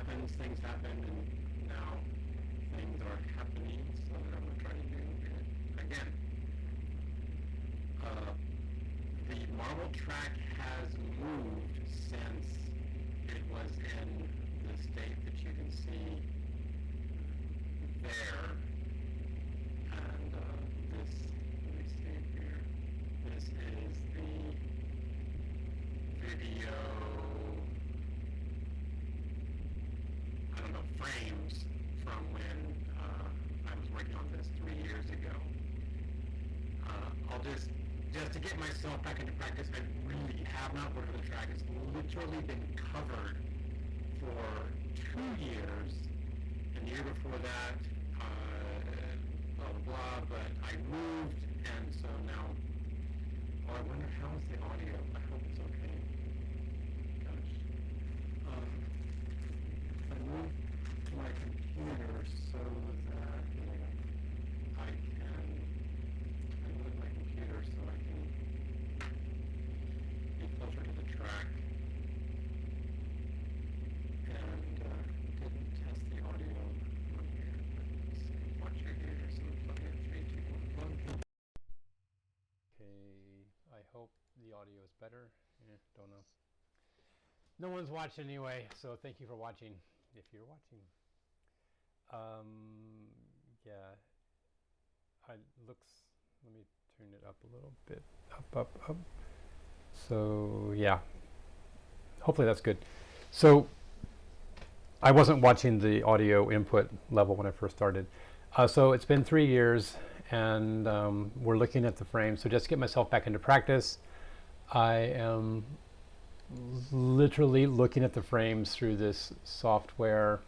happens, things happen, and now things are happening. So I'm going to try to do it again. The marble track has moved since it was in the state that you can see there. And this, let me see here, this is the video, I don't know, frames from when I was working on this 3 years ago. I'll just to get myself back into practice, I really have not worked on the track. It's literally been covered for 2 years, and the year before that, blah, blah, blah, but I moved, and so now, I wonder how is the audio? I hope it's okay. Gosh. I moved to my computer so that I move my computer so I can be closer to the track. And didn't test the audio on here. Let's see what you hear. So plug in 3, 2, 1, plug. Okay, I hope the audio is better. Don't know. No one's watching anyway, so thank you for watching. If you're watching, yeah, looks. Let me turn it up a little bit. Up. So yeah, hopefully that's good. So I wasn't watching the audio input level when I first started. So it's been 3 years, and we're looking at the frames. So just to get myself back into practice, I am literally looking at the frames through this software,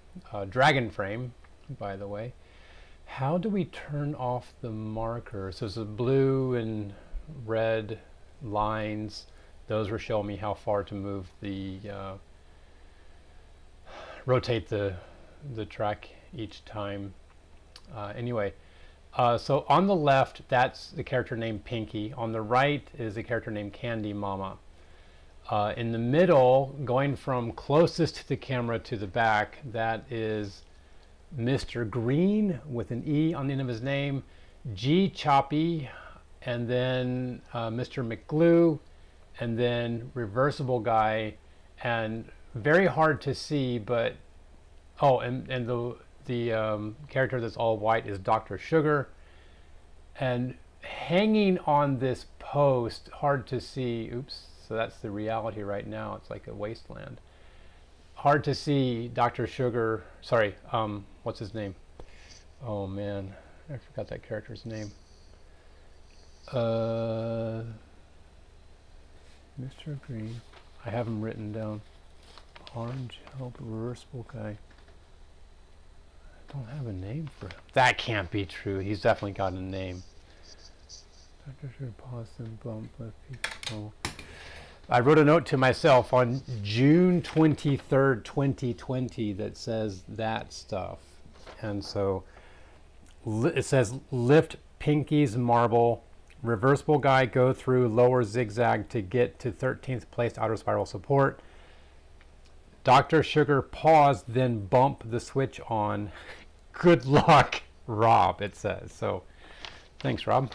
Dragon Frame, by the way. How do we turn off the markers? So there's the blue and red lines. Those were showing me how far to move the rotate the track each time. Anyway, so on the left, that's the character named Pinky. On the right is a character named Candy Mama. In the middle, going from closest to the camera to the back, that is Mr. Green with an E on the end of his name, G Choppy, and then Mr. McGlue, and then Reversible Guy, and very hard to see, but and the character that's all white is Dr. Sugar, and hanging on this post, hard to see. Oops. So that's the reality right now. It's like a wasteland. Hard to see Dr. Sugar. Sorry, what's his name? Oh man, I forgot that character's name. Mr. Green. I have him written down. Orange Help Reversible Guy. I don't have a name for him. That can't be true. He's definitely got a name. Dr. Sugar, pause and bump, left people. I wrote a note to myself on June 23rd, 2020 that says that stuff. And so it says lift Pinky's marble, Reversible Guy go through lower zigzag to get to 13th place outer spiral support. Dr. Sugar pause, then bump the switch on. Good luck, Rob, it says. So thanks, Rob,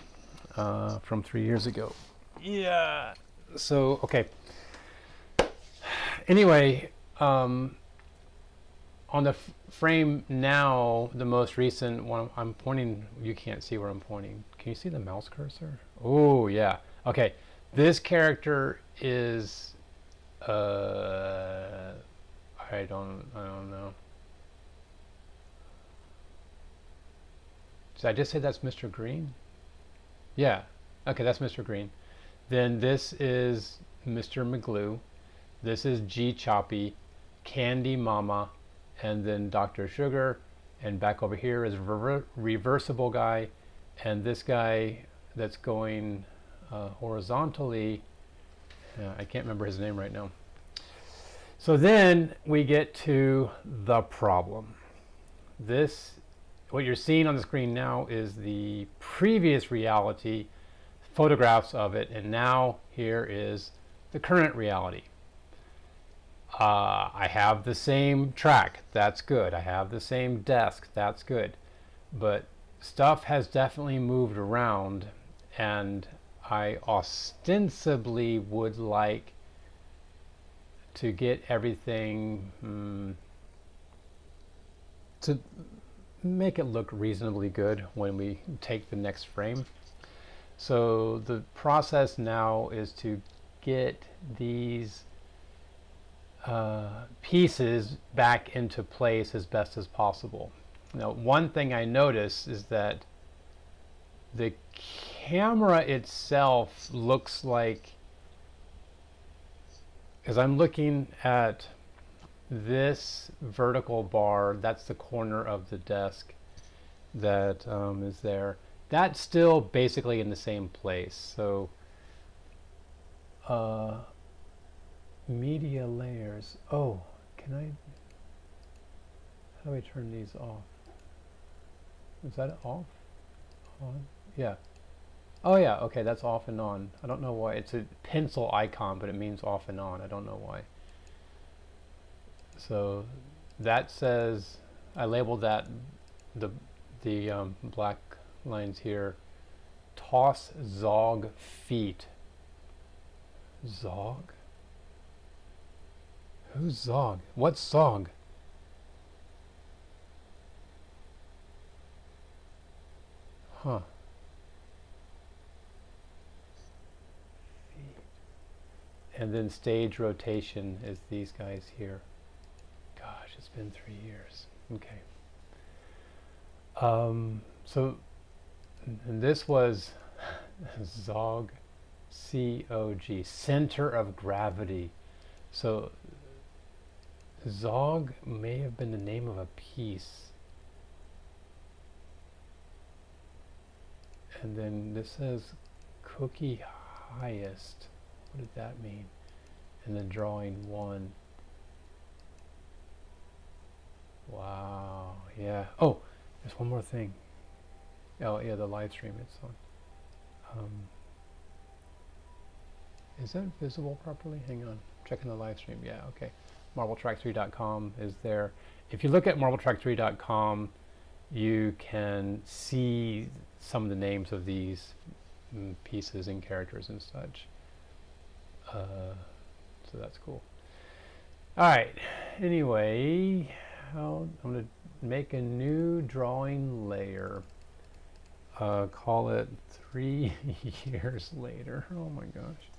from 3 years ago. Yeah. So, okay. Anyway, on the frame now, the most recent one, I'm pointing, you can't see where I'm pointing. Can you see the mouse cursor? Oh, yeah. Okay. This character is, I don't know. Did I just say that's Mr. Green? Yeah. Okay, that's Mr. Green. Then this is Mr. McGlue. This is G Choppy, Candy Mama, and then Dr. Sugar. And back over here is Reversible Guy. And this guy that's going horizontally, I can't remember his name right now. So then we get to the problem. This, what you're seeing on the screen now is the previous reality, photographs of it, and now here is the current reality. I have the same track, that's good. I have the same desk, that's good. But stuff has definitely moved around, and I ostensibly would like to get everything to make it look reasonably good when we take the next frame. So the process now is to get these pieces back into place as best as possible. Now, one thing I notice is that the camera itself looks like, as I'm looking at this vertical bar, that's the corner of the desk that is there. That's still basically in the same place. So media layers. Oh, can I, how do I turn these off? Is that off? On? Yeah. Oh yeah, okay, that's off and on. I don't know why. It's a pencil icon, but it means off and on. I don't know why. So that says, I labeled that, the black lines here, toss zog feet. Zog? Who's Zog? What's Zog? Huh. And then stage rotation is these guys here. Gosh, it's been 3 years. Okay. So and this was Zog, C-O-G, center of gravity. So Zog may have been the name of a piece. And then this says cookie highest. What did that mean? And then drawing 1. Wow, yeah. Oh, there's one more thing. Oh, yeah, the live stream it's on. Is that visible properly? Hang on, checking the live stream. Yeah, okay. MarvelTrack3.com is there. If you look at MarvelTrack3.com, you can see some of the names of these pieces and characters and such. So that's cool. All right. Anyway, I'm going to make a new drawing layer. Call it 3 years later. Oh my gosh.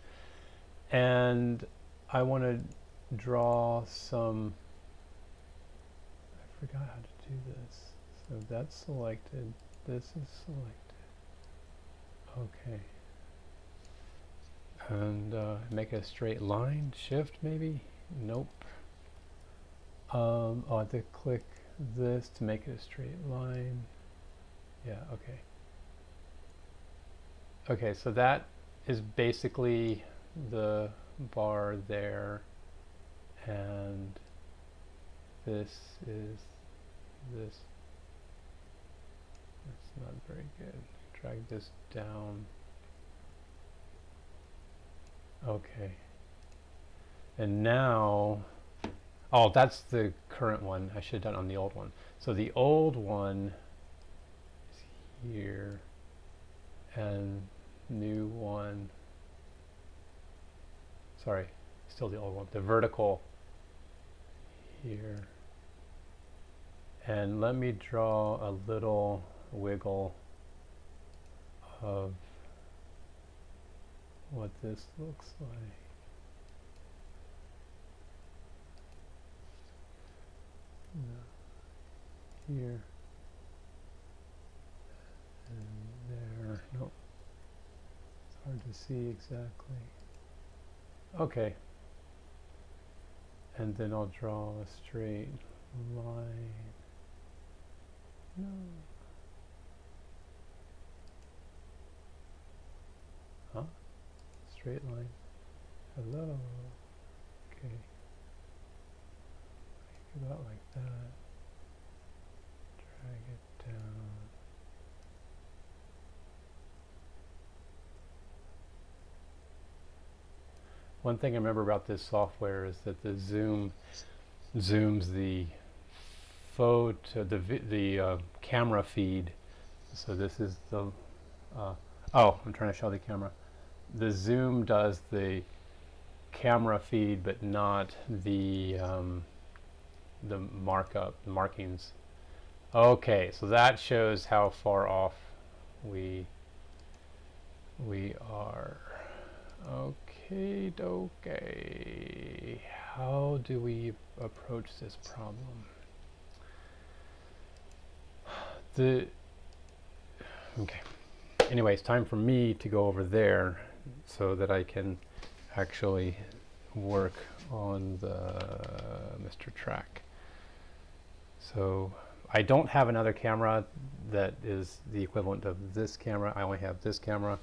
And I want to draw some, I forgot how to do this. So that's selected, this is selected. Okay. And make a straight line, shift maybe? Nope. I'll have to click this to make it a straight line. Yeah, okay. Okay, so that is basically the bar there, and this is this. That's not very good. Drag this down. Okay. And now, oh, that's the current one. I should have done it on the old one. So the old one is here, and new one, sorry, still the old one, the vertical here. And let me draw a little wiggle of what this looks like. Here and there. Nope. It's hard to see exactly. Okay. And then I'll draw a straight line. No. Huh? Straight line. Hello. Okay. Make it out like that. Drag it down. One thing I remember about this software is that the zoom zooms the photo, the camera feed. So this is the, oh, I'm trying to show the camera. The zoom does the camera feed, but not the markings. Okay, so that shows how far off we are. Okay, okay. How do we approach this problem? Okay. Anyway, it's time for me to go over there so that I can actually work on the Mr. Track. So I don't have another camera that is the equivalent of this camera. I only have this camera.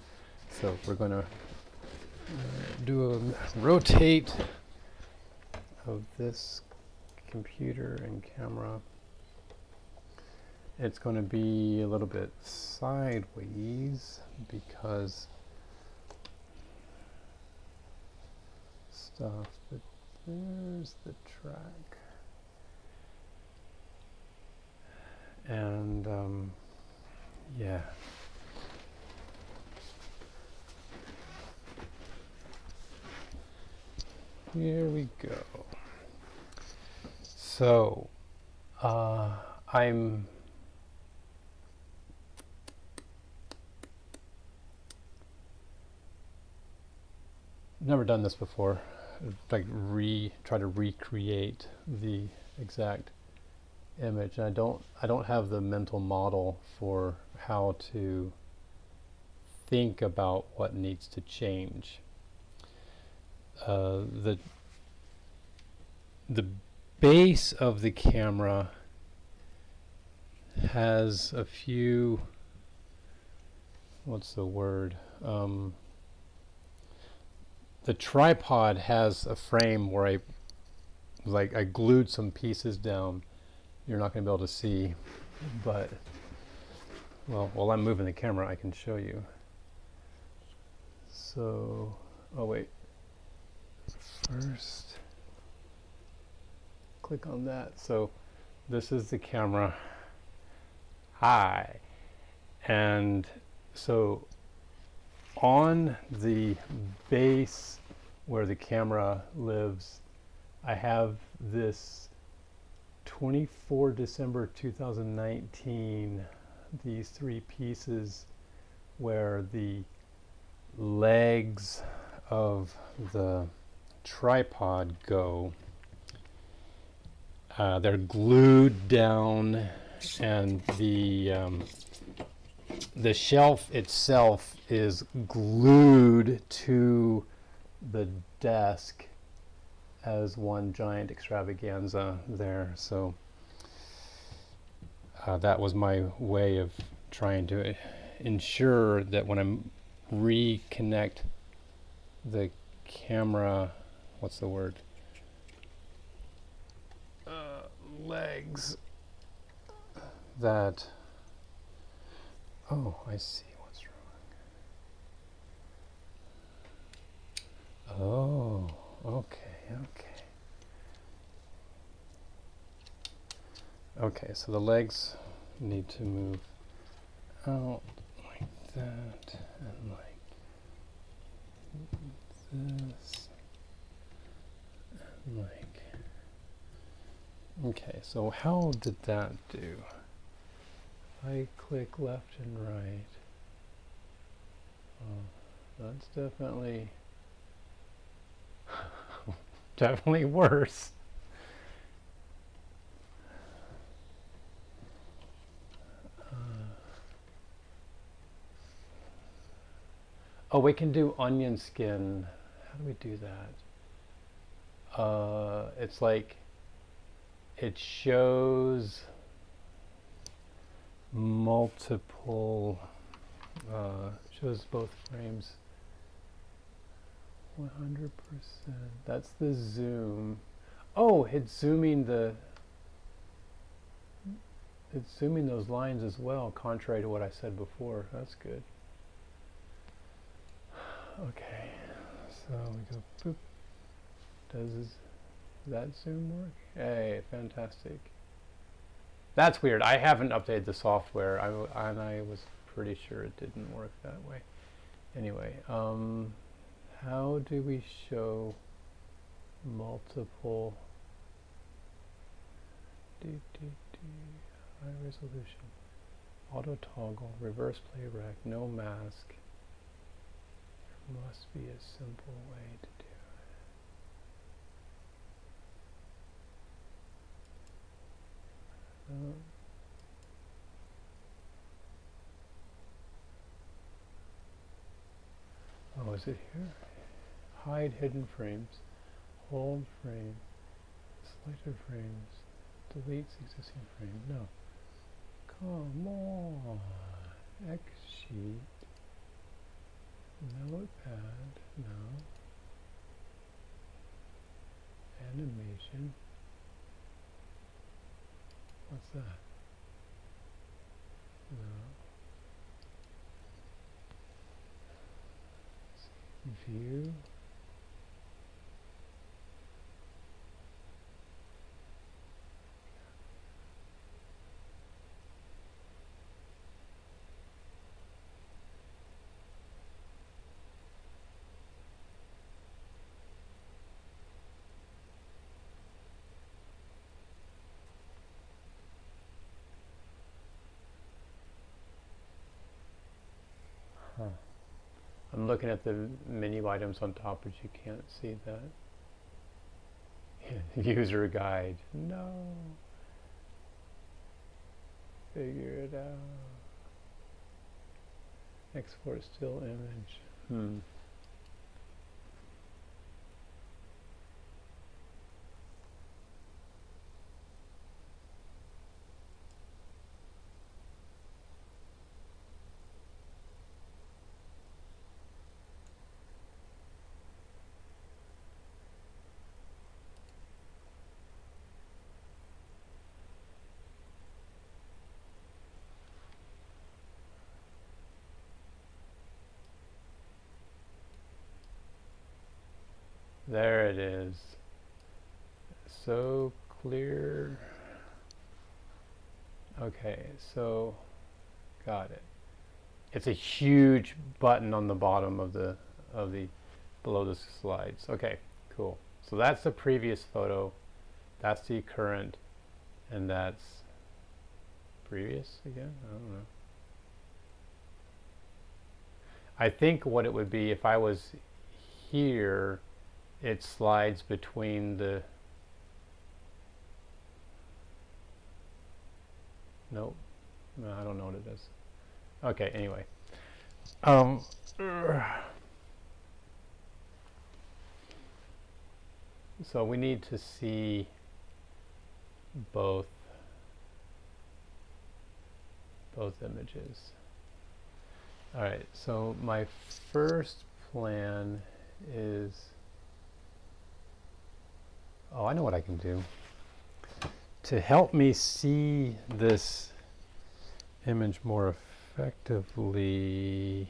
So we're going to do a rotate of this computer and camera. It's going to be a little bit sideways because stuff, but there's the track. And yeah. Here we go. So I'm never done this before, like try to recreate the exact image. And I don't have the mental model for how to think about what needs to change. The base of the camera has a few, what's the word? The tripod has a frame where I glued some pieces down. You're not going to be able to see, but well, while I'm moving the camera, I can show you. So, oh wait. First, click on that. So this is the camera. Hi. And so on the base where the camera lives, I have this 24 December 2019, these three pieces where the legs of the tripod go. They're glued down, and the shelf itself is glued to the desk as one giant extravaganza there. So that was my way of trying to ensure that when I reconnect the camera, what's the word? Legs. That, oh, I see what's wrong. Oh, okay, okay. Okay, so the legs need to move out like that, and like this, and like, okay, so how did that do? I click left and right. Oh, that's definitely definitely worse. Oh, we can do onion skin. How do we do that? It's like it shows multiple, shows both frames 100%. That's the zoom. Oh, it's zooming those lines as well, contrary to what I said before. That's good. Okay, so we go boop, Does that zoom work? Hey, fantastic. That's weird. I haven't updated the software, and I was pretty sure it didn't work that way. Anyway, how do we show multiple high resolution, auto toggle, reverse play rec, no mask? There must be a simple way to do it. Oh, is it here? Hide hidden frames, hold frame, selected frames, deletes existing frame. No. Come on. X sheet. Notepad. No. Animation. What's that? No. View. Huh. I'm looking at the menu items on top, but you can't see that. User guide. No. Figure it out. Export still image. There it is. So clear. Okay, so got it. It's a huge button on the bottom of the below the slides. Okay, cool. So that's the previous photo. That's the current, and that's previous again. I don't know. I think what it would be if I was here, it slides between the. Nope. No, I don't know what it is. Okay, anyway. So we need to see both images. All right, so my first plan is, oh, I know what I can do. To help me see this image more effectively,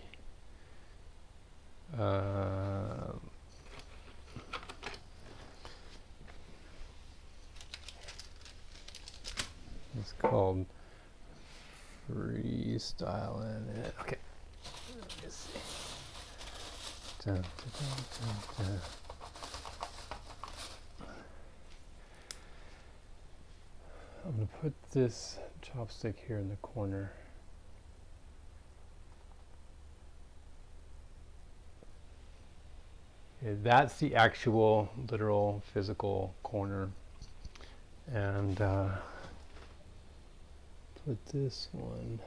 it's called freestyle in it. Okay. Let's see. Dun, dun, dun, dun. I'm going to put this chopstick here in the corner. Okay, that's the actual, literal, physical corner. And put this one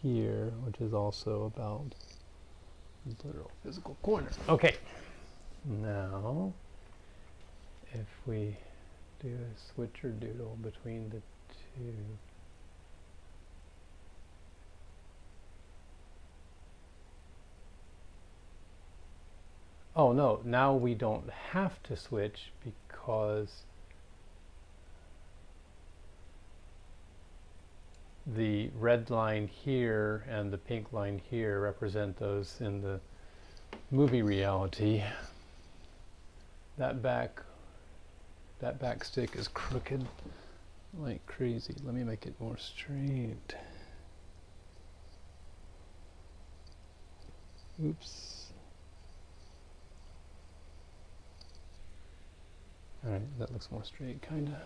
here, which is also about the literal, physical corner. Okay. Now, if we do a switcher doodle between the two. Oh no, now we don't have to switch because the red line here and the pink line here represent those in the movie reality. that back stick is crooked like crazy. Let me make it more straight. Oops. Alright, that looks more straight, kinda.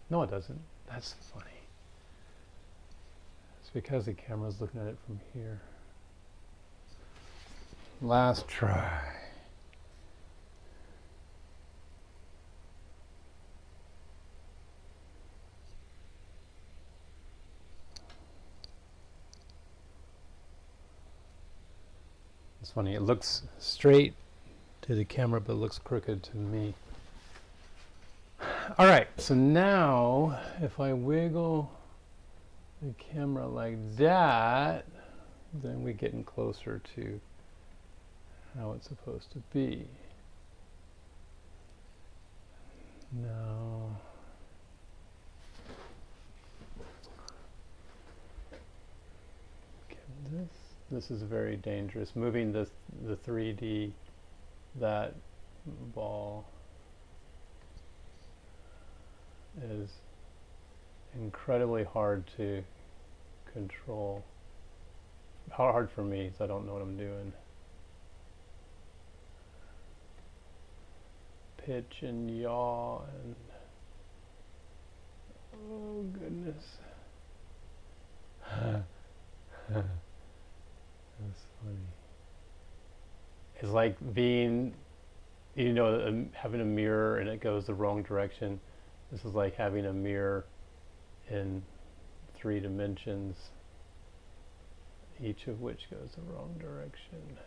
No, it doesn't. That's funny. It's because the camera's looking at it from here. Last try. It's funny, it looks straight to the camera, but it looks crooked to me. All right, so now if I wiggle the camera like that, then we're getting closer to how it's supposed to be. Now, this is very dangerous. Moving the 3D, that ball is incredibly hard to control. Hard for me, because I don't know what I'm doing. Pitch and yaw and oh goodness. That's funny. It's like being, having a mirror and it goes the wrong direction. This is like having a mirror in 3 dimensions, each of which goes the wrong direction.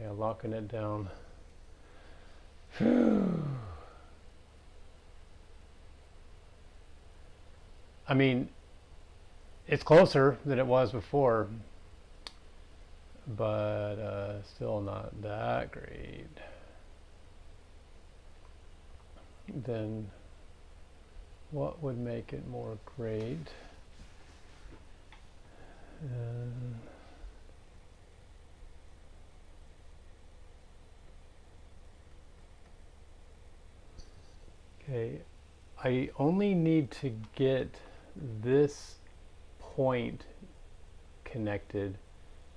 Yeah, locking it down. I mean, it's closer than it was before, but still not that great. Then what would make it more great? Okay, I only need to get this point connected.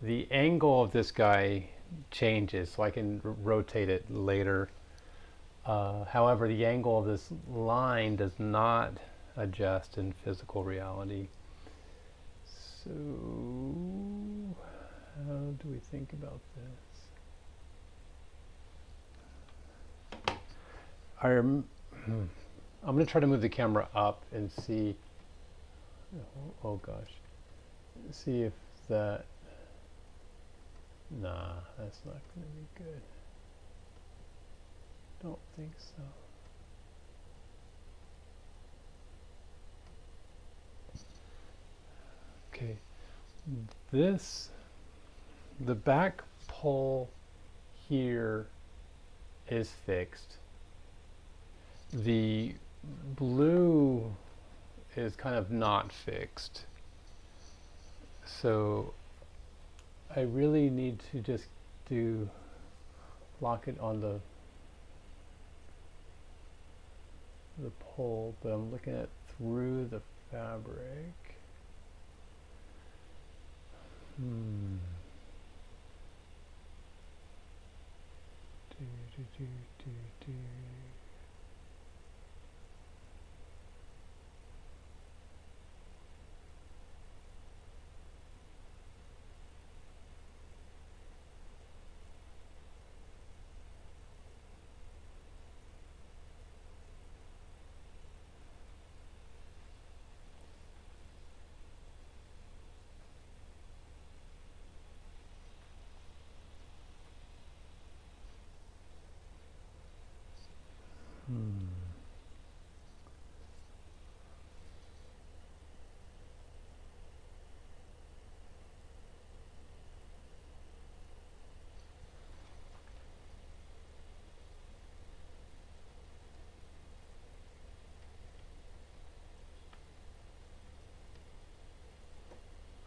The angle of this guy changes, so I can rotate it later. However, the angle of this line does not adjust in physical reality. So, how do we think about this? I'm going to try to move the camera up and see. Oh gosh. See if that. Nah, that's not going to be good. Don't think so. Okay. The back pole here is fixed. The blue is kind of not fixed. So I really need to just lock it on the pole, but I'm looking at through the fabric.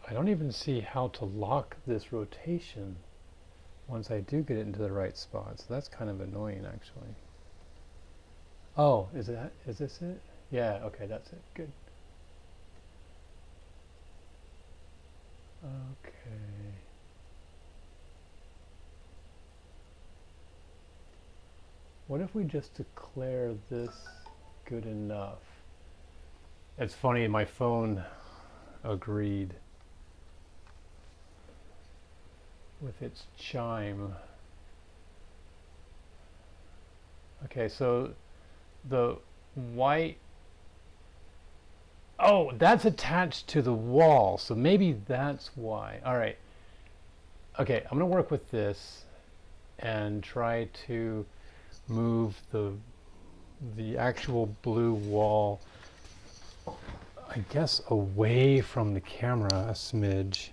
I don't even see how to lock this rotation. once I do get it into the right spot. So that's kind of annoying, actually. Oh, is this it? Yeah, okay, that's it. Good. Okay. What if we just declare this good enough? It's funny, my phone agreed with its chime. Okay, so the white, oh, that's attached to the wall, so maybe that's why. All right. Okay, I'm gonna work with this and try to move the actual blue wall, I guess, away from the camera a smidge.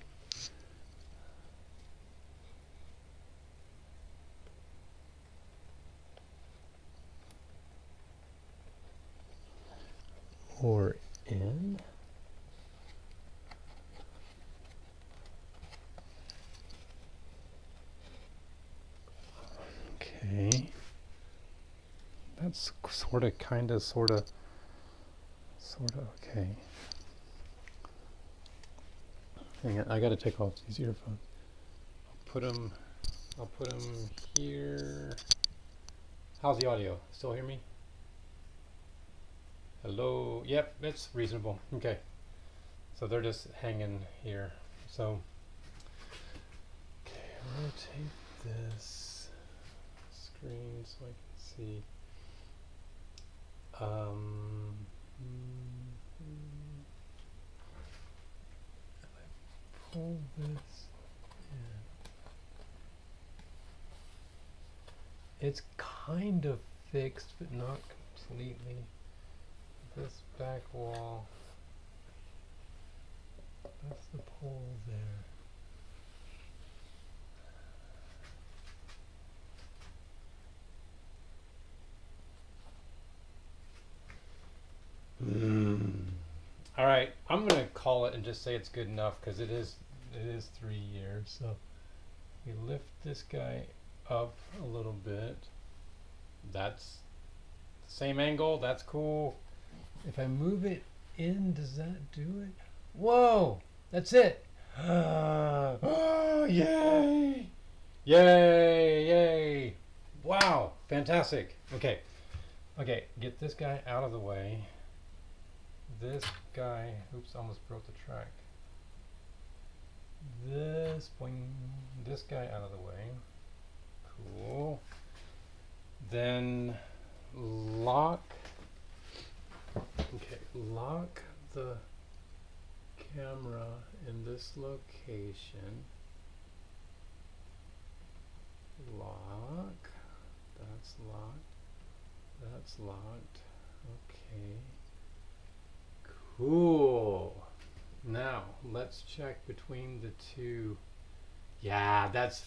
Or in. Okay. That's sort of, kind of, sort of, okay. Hang on, I gotta take off these earphones. I'll put them here. How's the audio? Still hear me? Hello? Yep, it's reasonable. Okay. So they're just hanging here. So, okay, rotate this screen so I can see. If I pull this in, it's kind of fixed, but not completely. This back wall, that's the pole there. All right, I'm gonna call it and just say it's good enough because it is 3 years. So we lift this guy up a little bit. That's the same angle. That's cool. If I move it in, does that do it? Whoa! That's it! Oh, yay! Yay! Yay! Wow! Fantastic! Okay. Okay, get this guy out of the way. This guy, oops, almost broke the track. This guy out of the way. Cool. Then lock the camera in this location. Lock. That's locked. That's locked. Okay. Cool. Now let's check between the two. Yeah, that's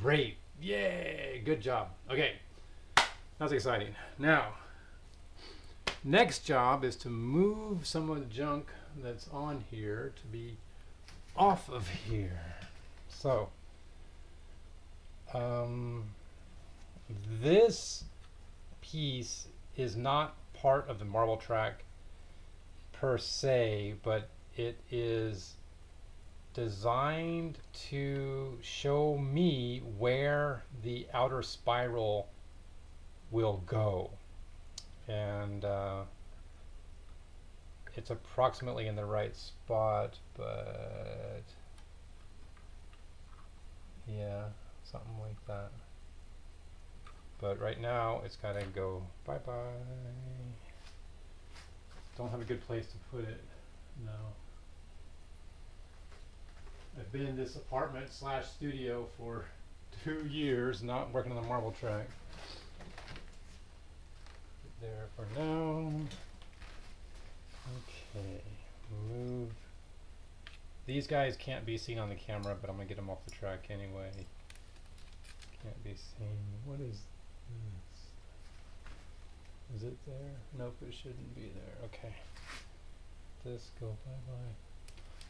great. Yay! Good job. Okay. That's exciting. Now, next job is to move some of the junk that's on here to be off of here. So, this piece is not part of the marble track per se, but it is designed to show me where the outer spiral will go, and it's approximately in the right spot, but yeah, something like that. But right now it's gotta go bye-bye. Don't have a good place to put it. No. I've been in this apartment / studio for 2 years, not working on the marble track. There for now. Okay, move. These guys can't be seen on the camera, but I'm gonna get them off the track anyway. Can't be seen. What is this? Is it there? Nope, it shouldn't be there. Okay. This go bye-bye.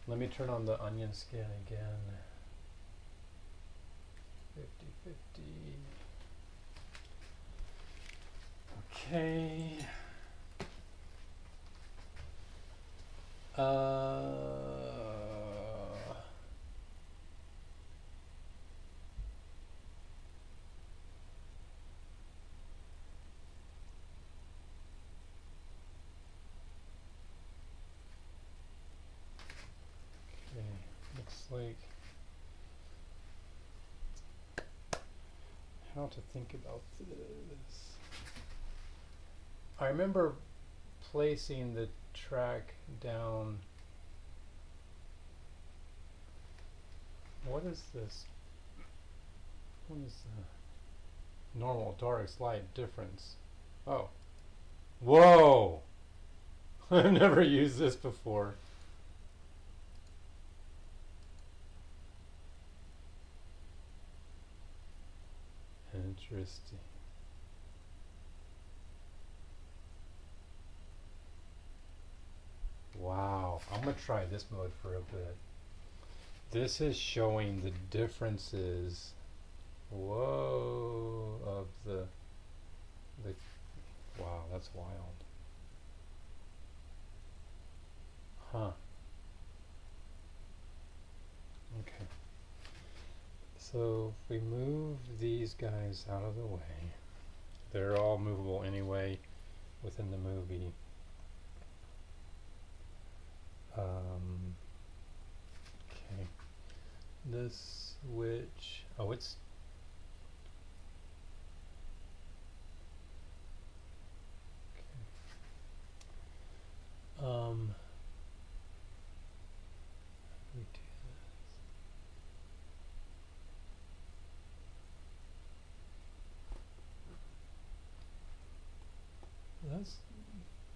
Let me turn on the onion scan again. 50. Okay. Looks like how to think about this. I remember placing the track down. What is this? What is the normal, dark, light difference? Oh. Whoa! I've never used this before. Interesting. Wow, I'm gonna try this mode for a bit. This is showing the differences, whoa, of the, wow, that's wild. Huh. Okay. So if we move these guys out of the way, they're all movable anyway within the movie. Okay. This switch, oh, it's okay. We do this. That's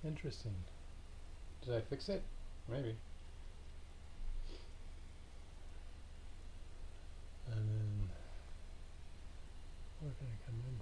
interesting. Did I fix it? Maybe. And then where can I come in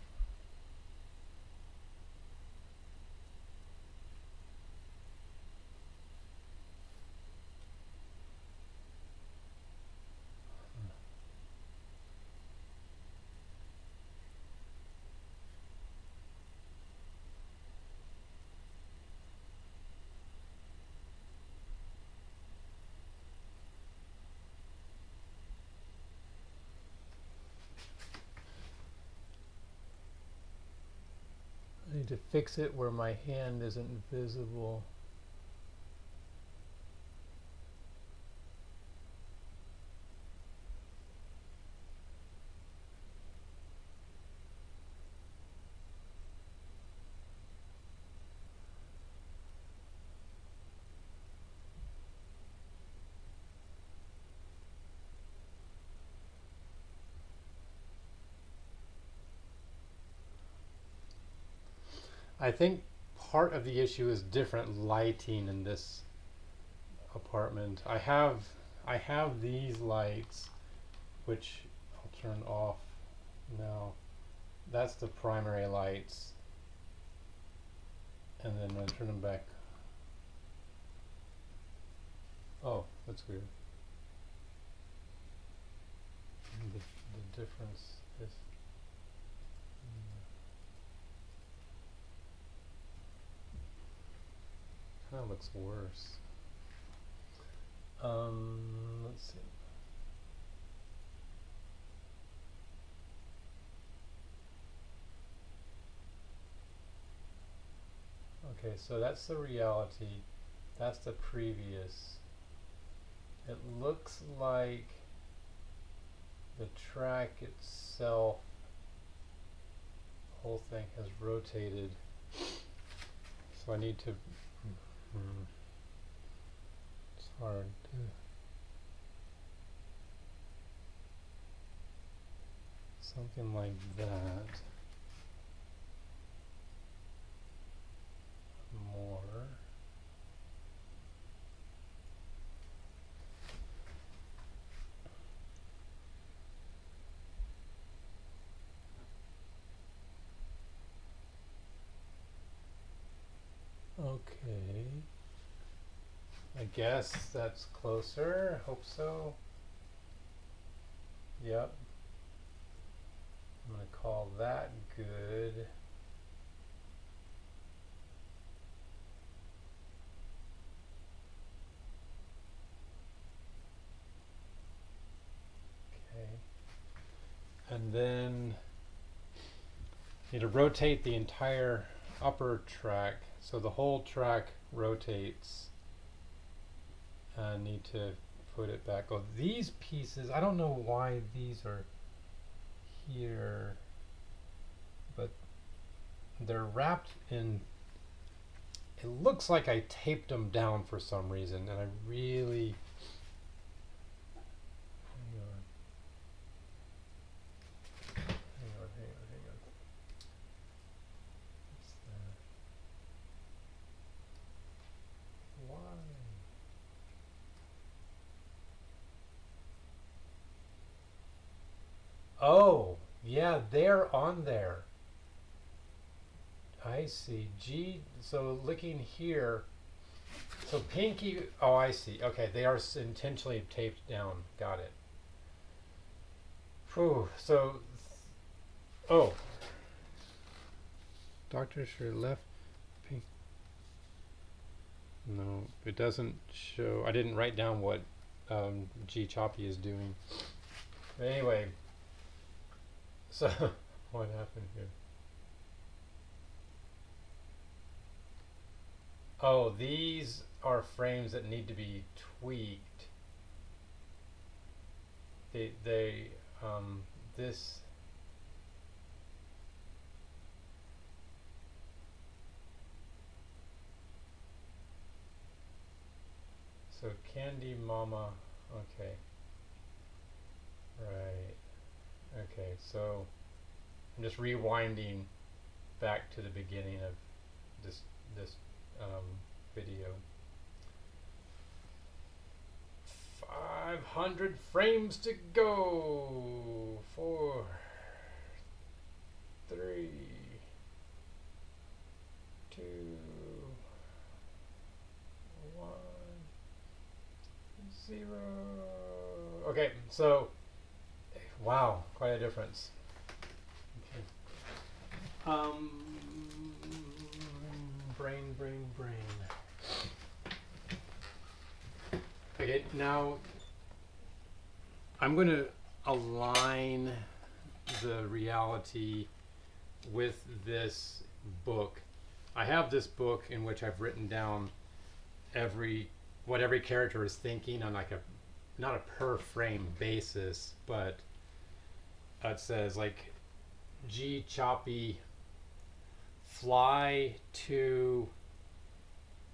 I need to fix it where my hand isn't visible. I think part of the issue is different lighting in this apartment. I have these lights, which I'll turn off now. That's the primary lights, and then I turn them back. Oh, that's weird. The difference is kind of looks worse. Let's see. Okay, so that's the reality. That's the previous. It looks like the track itself, the whole thing has rotated. So I need to, it's hard to, something like that. More. Okay. I guess that's closer. Hope so. Yep. I'm going to call that good. And then you need to rotate the entire upper track, so the whole track rotates. I need to put it back. Oh, these pieces, I don't know why these are here, but they're wrapped in, it looks like I taped them down for some reason, and I really, hang on. What's that? Why? Oh, yeah, they're on there. I see. G, so looking here, so pinky, oh, I see. Okay, they are intentionally taped down. Got it. Whew, so, oh. Doctor sure left. Pink. No, it doesn't show. I didn't write down what G Choppy is doing. But anyway, so what happened here? Oh, these are frames that need to be tweaked. This. So Candy Mama, okay. Right. Okay, so I'm just rewinding back to the beginning of this video. 500 frames to go. 4, 3, 2, 1, 0. Okay, so wow, quite a difference. Okay. Brain. Okay, now I'm going to align the reality with this book. I have this book in which I've written down what every character is thinking on like not a per frame basis, but it says like G Choppy fly to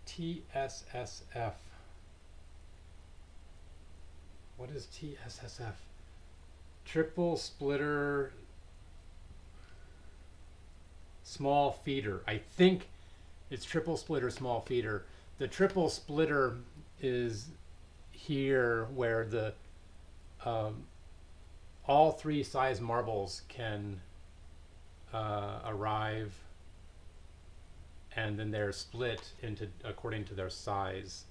TSSF. What is TSSF? Triple splitter small feeder. I think it's triple splitter small feeder. The triple splitter is here where the all 3 size marbles can arrive, and then they're split into according to their size.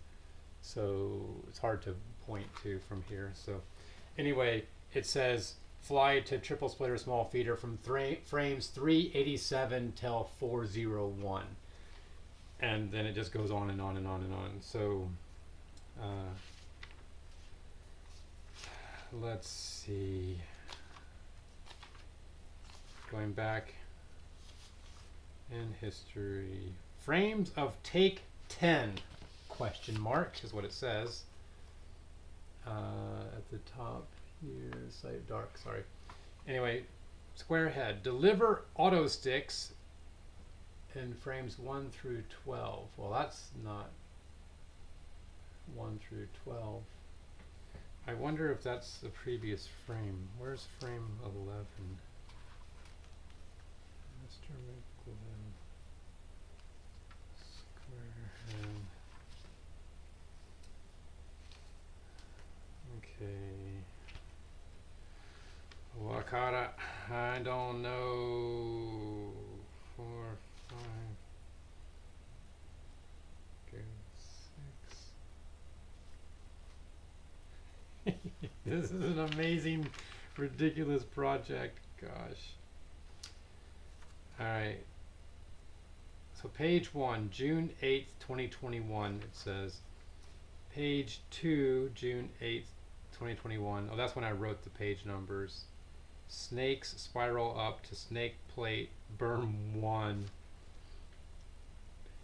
So it's hard to point to from here. So anyway, it says fly to triple splitter small feeder from frames 387 till 401, and then it just goes on and on and on and on. So let's see, going back in history, frames of take 10 question mark is what it says at the top here. Site dark, sorry. Anyway, square head, deliver auto sticks in frames 1 through 12. Well, that's not 1 through 12. I wonder if that's the previous frame. Where's frame 11? Mr. McGlynn. Square head. Okay. Wakata, I don't know. 4, 5. Go 6. This is an amazing, ridiculous project. Gosh. All right. So page 1, June 8th, 2021, it says. Page 2, June 8th, 2021. Oh, that's when I wrote the page numbers. Snakes spiral up to snake plate, berm 1.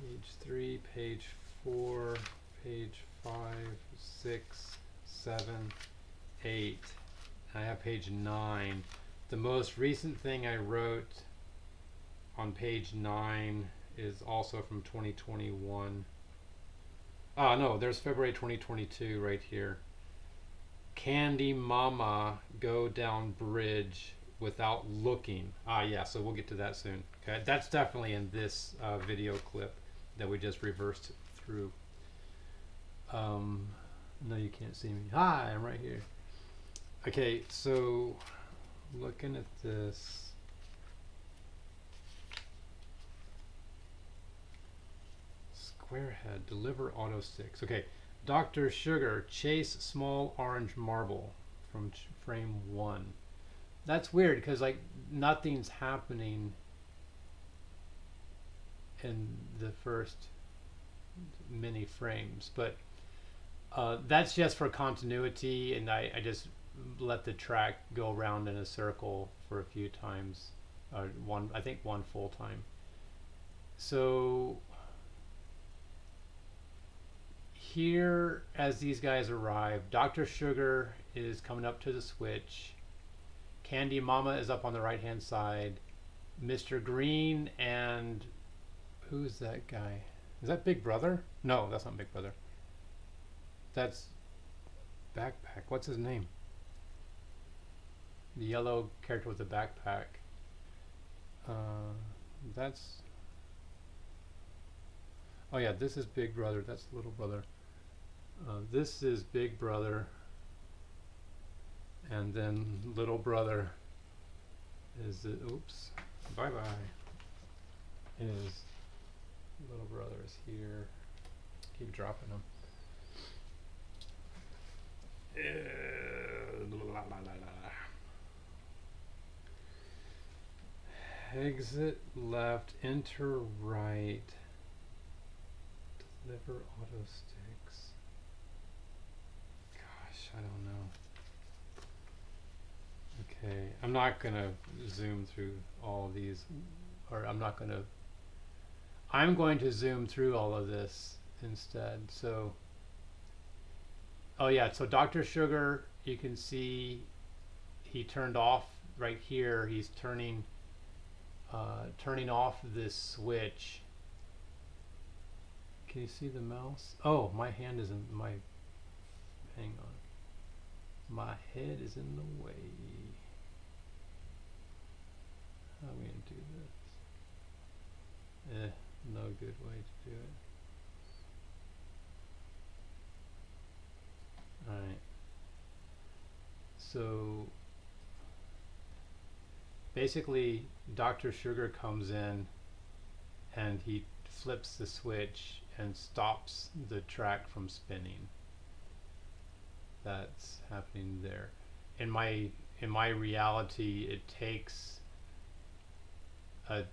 Page 3, page 4, page 5, 6, 7, 8. I have page 9. The most recent thing I wrote on page 9 is also from 2021. Ah, no, there's February 2022 right here. Candy Mama go down bridge without looking. Ah, yeah, so we'll get to that soon. Okay, that's definitely in this video clip that we just reversed through. No, you can't see me. Hi, I'm right here. Okay, so looking at this. Squarehead, deliver auto sticks. Okay, Dr. Sugar, chase small orange marble from frame 1. That's weird because like nothing's happening in the first many frames, but that's just for continuity, and I just let the track go around in a circle for a few times, I think one full time. So here, as these guys arrive, Dr. Sugar is coming up to the switch. Candy Mama is up on the right hand side. Mr. Green and who's that guy? Is that Big Brother? No, that's not Big Brother. That's Backpack. What's his name? The yellow character with the backpack. That's... Oh yeah, this is Big Brother. That's Little Brother. This is Big Brother. And then Little Brother is the... Oops. Bye-bye. Is... Little Brother is here. Keep dropping them. Exit left, enter right. Deliver auto sticks. Gosh, I don't know. Okay, I'm not gonna zoom through all of these, or I'm going to zoom through all of this instead. So, oh yeah, so Dr. Sugar, you can see he turned off right here. He's turning off this switch. Can you see the mouse? Oh, my hand is in my, hang on. My head is in the way. How are we gonna do this? No good way to do it. Alright. So basically Dr. Sugar comes in and he flips the switch and stops the track from spinning. That's happening there. In my reality, it takes a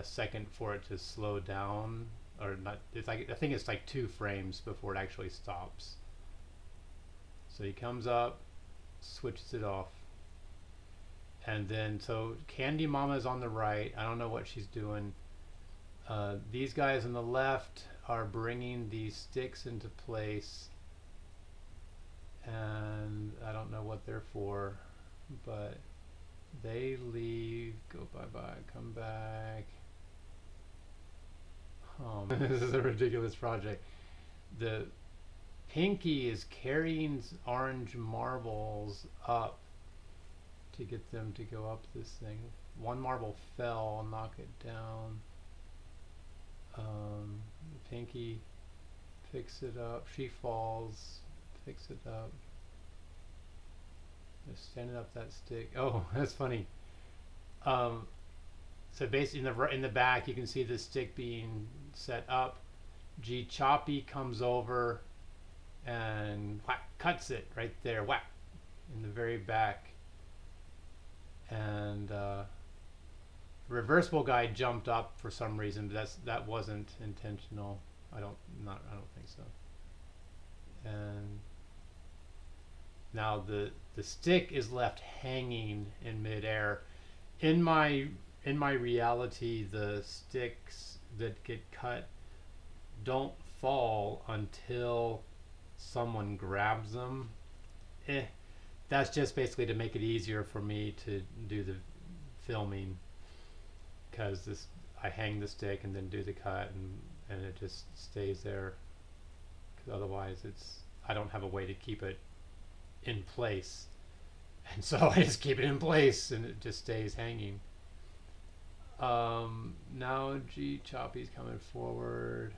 second for it to slow down, or not. It's like, I think it's like 2 frames before it actually stops. So he comes up, switches it off, and then so Candy Mama is on the right. I don't know what she's doing. These guys on the left are bringing these sticks into place, and I don't know what they're for, but they leave, go bye-bye, come back. This is a ridiculous project. The Pinky is carrying orange marbles up to get them to go up this thing. One marble fell, I'll knock it down. Pinky picks it up, she falls, picks it up. They're standing up that stick. Oh, that's funny. So basically in the back you can see the stick being set up. G Choppy comes over and whack, cuts it right there, whack, in the very back. And reversible guy jumped up for some reason, but that wasn't intentional. I don't think so. And now the stick is left hanging in midair. In my reality, the sticks that get cut don't fall until someone grabs them. That's just basically to make it easier for me to do the filming, because I hang the stick and then do the cut, and it just stays there, because otherwise I don't have a way to keep it in place, and so I just keep it in place and it just stays hanging. Now G Choppy's coming forward.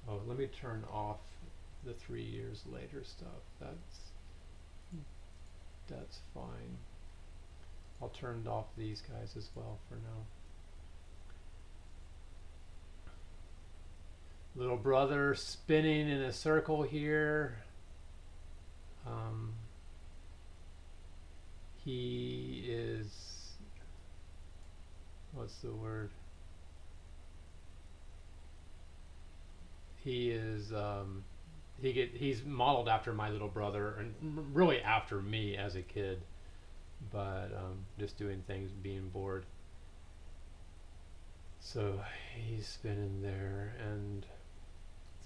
Oh, let me turn off the 3 years later stuff. That's fine. I'll turn off these guys as well for now. Little brother spinning in a circle here. He is, what's the word? He is he's modeled after my little brother, and really after me as a kid, but just doing things, being bored. So he's spinning there, and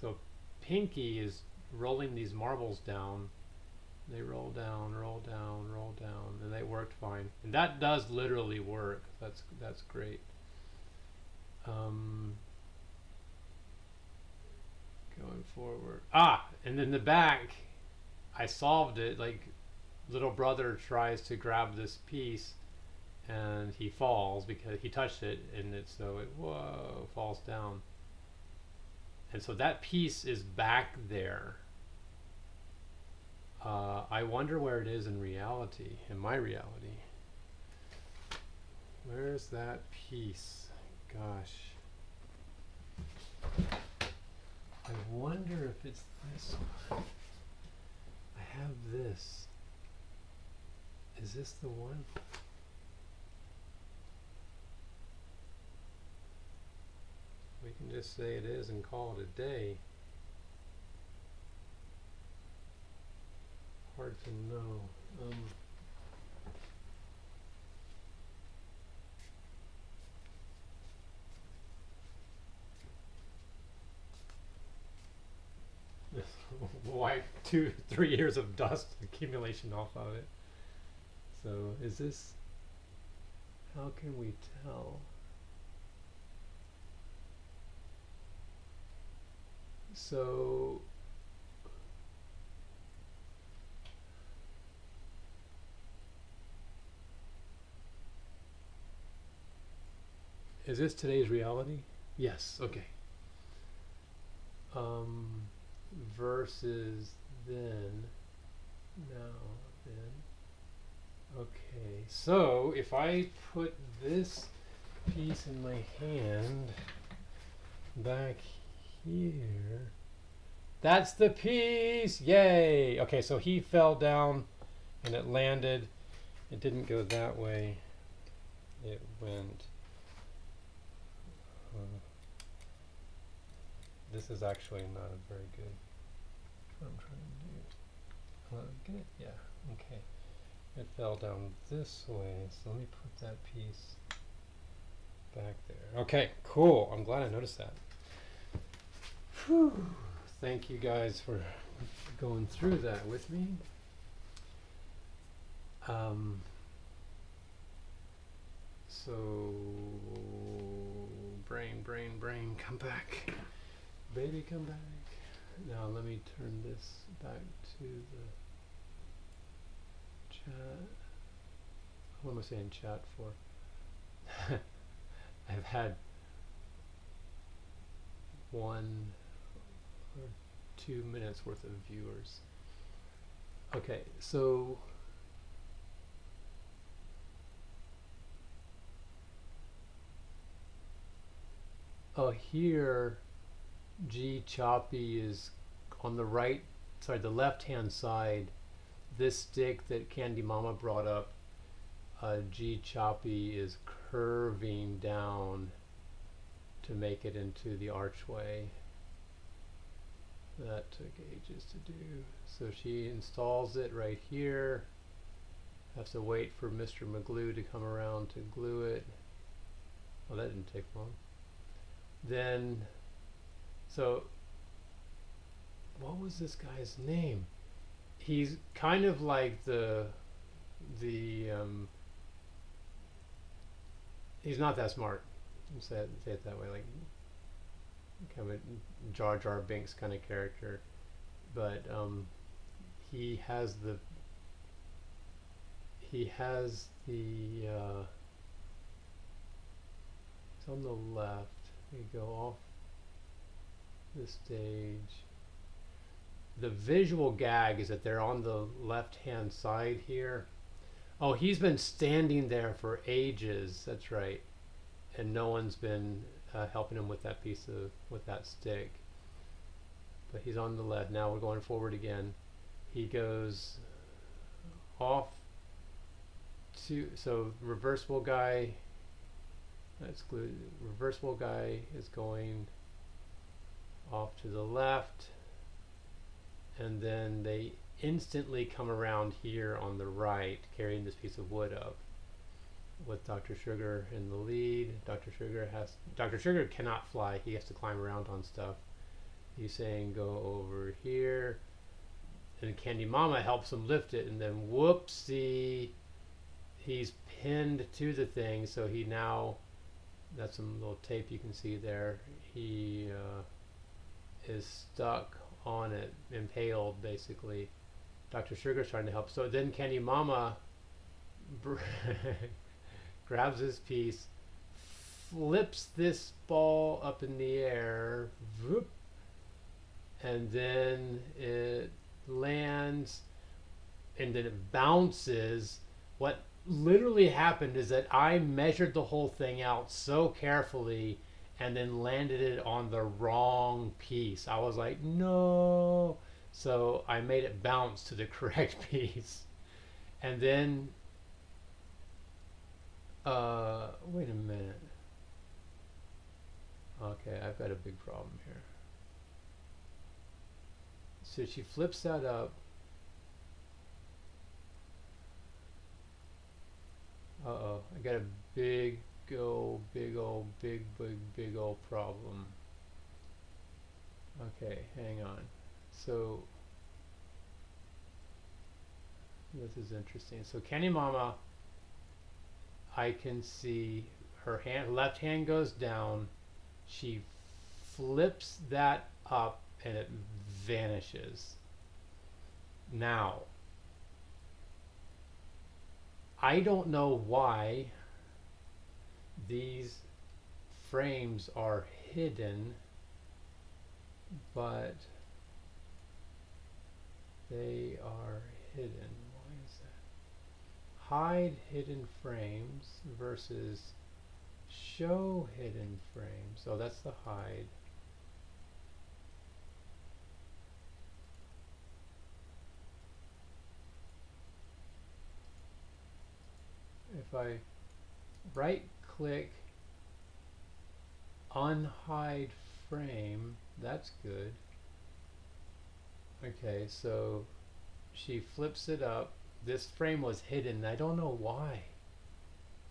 so Pinky is rolling these marbles down. They roll down, roll down, roll down, and they worked fine. And that does literally work. That's great. Going forward. And in the back, I solved it. Like, little brother tries to grab this piece, and he falls because he touched it, and it falls down. And so that piece is back there. I wonder where it is in reality, in my reality. Where's that piece? Gosh. I wonder if it's this one. I have this. Is this the one? We can just say it is and call it a day. Hard to know. Wipe 2-3 years of dust accumulation off of it. So is this, how can we tell? So is this today's reality? Yes, okay. Versus then, now, then. Okay, so if I put this piece in my hand back here, that's the piece, yay! Okay, so he fell down and it landed. It didn't go that way. It went, this is actually not a very good, what I'm trying to do. Get it? Yeah, okay. It fell down this way, so let me put that piece back there. Okay, cool. I'm glad I noticed that. Whew. Thank you guys for going through that with me. So, brain, come back. Baby, come back. Now let me turn this back to the chat. What am I saying chat for? I've had 1 or 2 minutes worth of viewers. Okay, so here G Choppy is on the right, sorry, the left hand side. This stick that Candy Mama brought up, G choppy is curving down to make it into the archway. That took ages to do. So she installs it right here. Has to wait for Mr. McGlue to come around to glue it. Well, that didn't take long. Then, so what was this guy's name? He's kind of like he's not that smart. Say it that way, like kind of a Jar Jar Binks kind of character, but he has the it's on the left. We go off the stage. The visual gag is that they're on the left hand side here. Oh, he's been standing there for ages. That's right, and no one's been helping him with that with that stick. But he's on the left. Now we're going forward again. He goes off to, so reversible guy, let's glue, reversible guy is going off to the left, and then they instantly come around here on the right carrying this piece of wood up with Dr. Sugar in the lead. Dr. Sugar cannot fly. He has to climb around on stuff. He's saying go over here, and Candy Mama helps him lift it, and then whoopsie, he's pinned to the thing. So he now, that's some little tape you can see there, he is stuck on it, impaled basically. Dr. Sugar's trying to help. So then Candy Mama grabs this piece, flips this ball up in the air, whoop, and then it lands, and then it bounces. What literally happened is that I measured the whole thing out so carefully and then landed it on the wrong piece. I was like, no. So I made it bounce to the correct piece. And then wait a minute. Okay, I've got a big problem here. So she flips that up. Uh-oh, I got a big old problem. Okay, hang on. So this is interesting. So Candy Mama, I can see her left hand goes down. She flips that up and it vanishes. Now, I don't know why these frames are hidden, but they are hidden. Why is that? Hide hidden frames versus show hidden frames. So that's the hide. If I right click unhide frame, that's good. Okay, so she flips it up. This frame was hidden. I don't know why.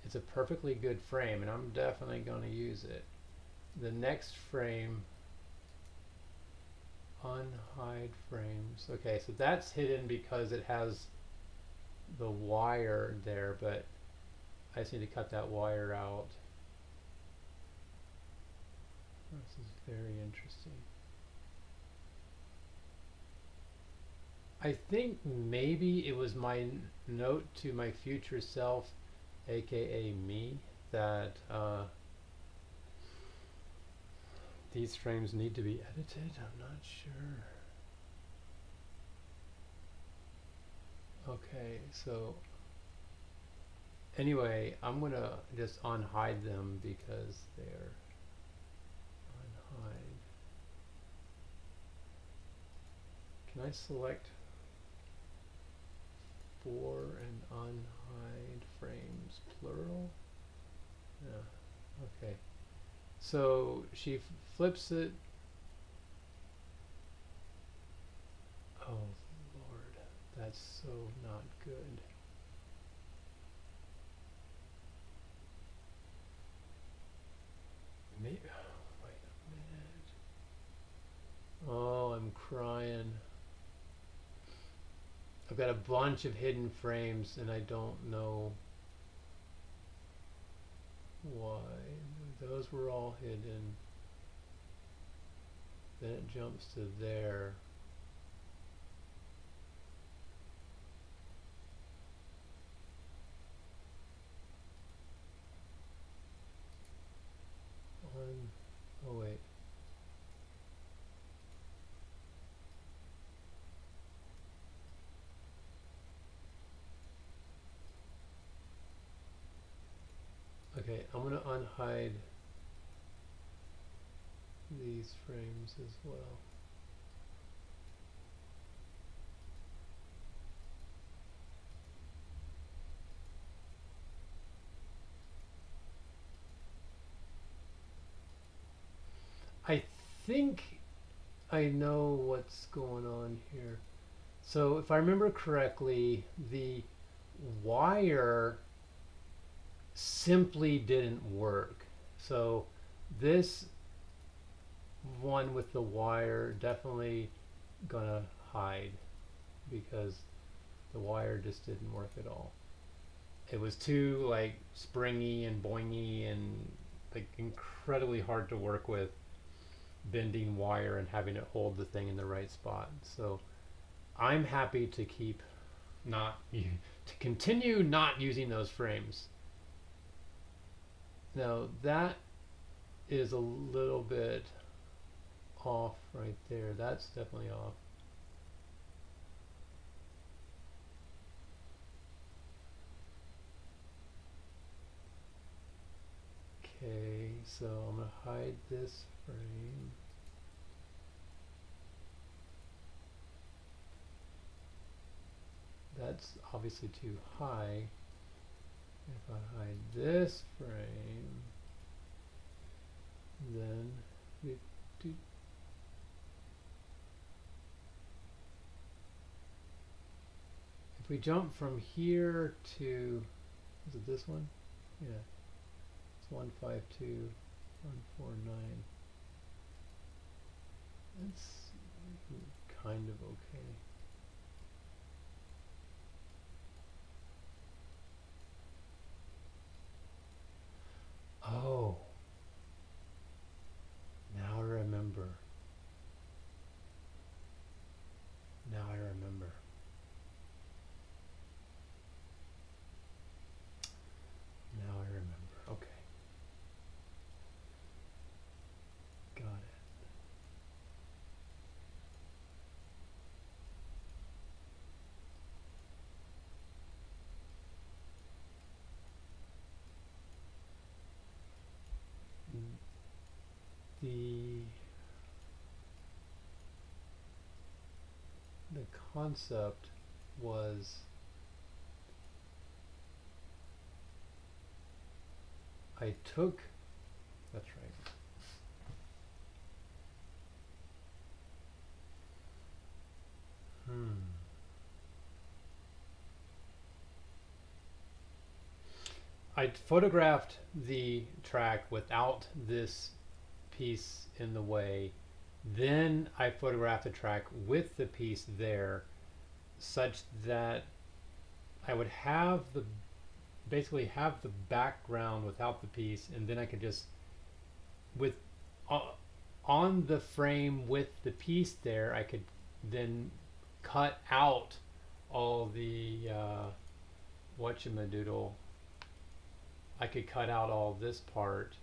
It's a perfectly good frame, and I'm definitely going to use it. The next frame, unhide frames. Okay, so that's hidden because it has the wire there, but I just need to cut that wire out. This is very interesting. I think maybe it was my note to my future self, aka me, that these frames need to be edited. I'm not sure. Okay, so anyway, I'm gonna just unhide them because they're unhide. Can I select 4 and unhide frames? So she flips it. Oh Lord, that's so not good. Maybe, wait a minute. Oh, I'm crying. I've got a bunch of hidden frames and I don't know why. Those were all hidden. Then it jumps to there. Oh wait. Okay, I'm gonna unhide these frames as well. I think I know what's going on here. So if I remember correctly, the wire simply didn't work. So this one with the wire definitely gonna hide because the wire just didn't work at all. It was too like springy and boingy and like incredibly hard to work with, bending wire and having it hold the thing in the right spot. So I'm happy to keep to continue not using those frames. Now that is a little bit off right there. That's definitely off. Okay, so I'm going to hide this frame. That's obviously too high. If I hide this frame, then if we jump from here to, is it this one? Yeah, it's 152, 149. That's kind of okay. Oh, now I remember. Now I remember. Now I remember. Okay. Got it. The concept was I took, that's right. I photographed the track without this piece in the way. Then I photographed the track with the piece there, such that I would have basically have the background without the piece, and then I could just on the frame with the piece there, I could then cut out all the whatchamadoodle. I could cut out all this part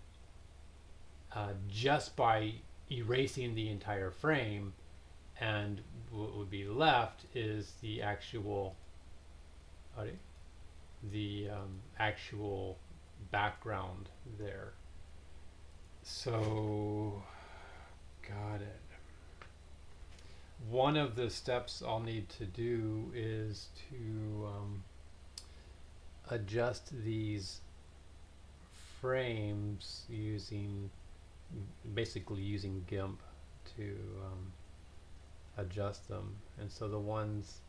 just by erasing the entire frame, and what would be left is the actual actual background there. So got it. One of the steps I'll need to do is to adjust these frames using basically using GIMP to adjust them. And so the ones,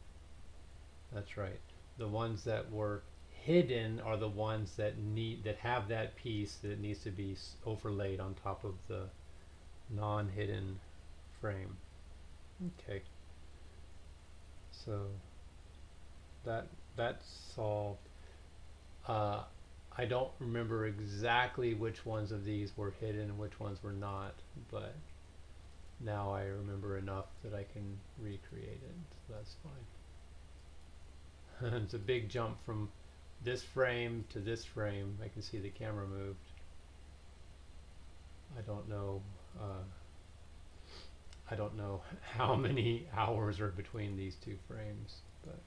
that's right, the ones that were hidden are the ones that have that piece that needs to be overlaid on top of the non-hidden frame. Okay, so that's solved. I don't remember exactly which ones of these were hidden and which ones were not, but now I remember enough that I can recreate it, so that's fine. It's a big jump from this frame to this frame. I can see the camera moved. I don't know how many hours are between these two frames, but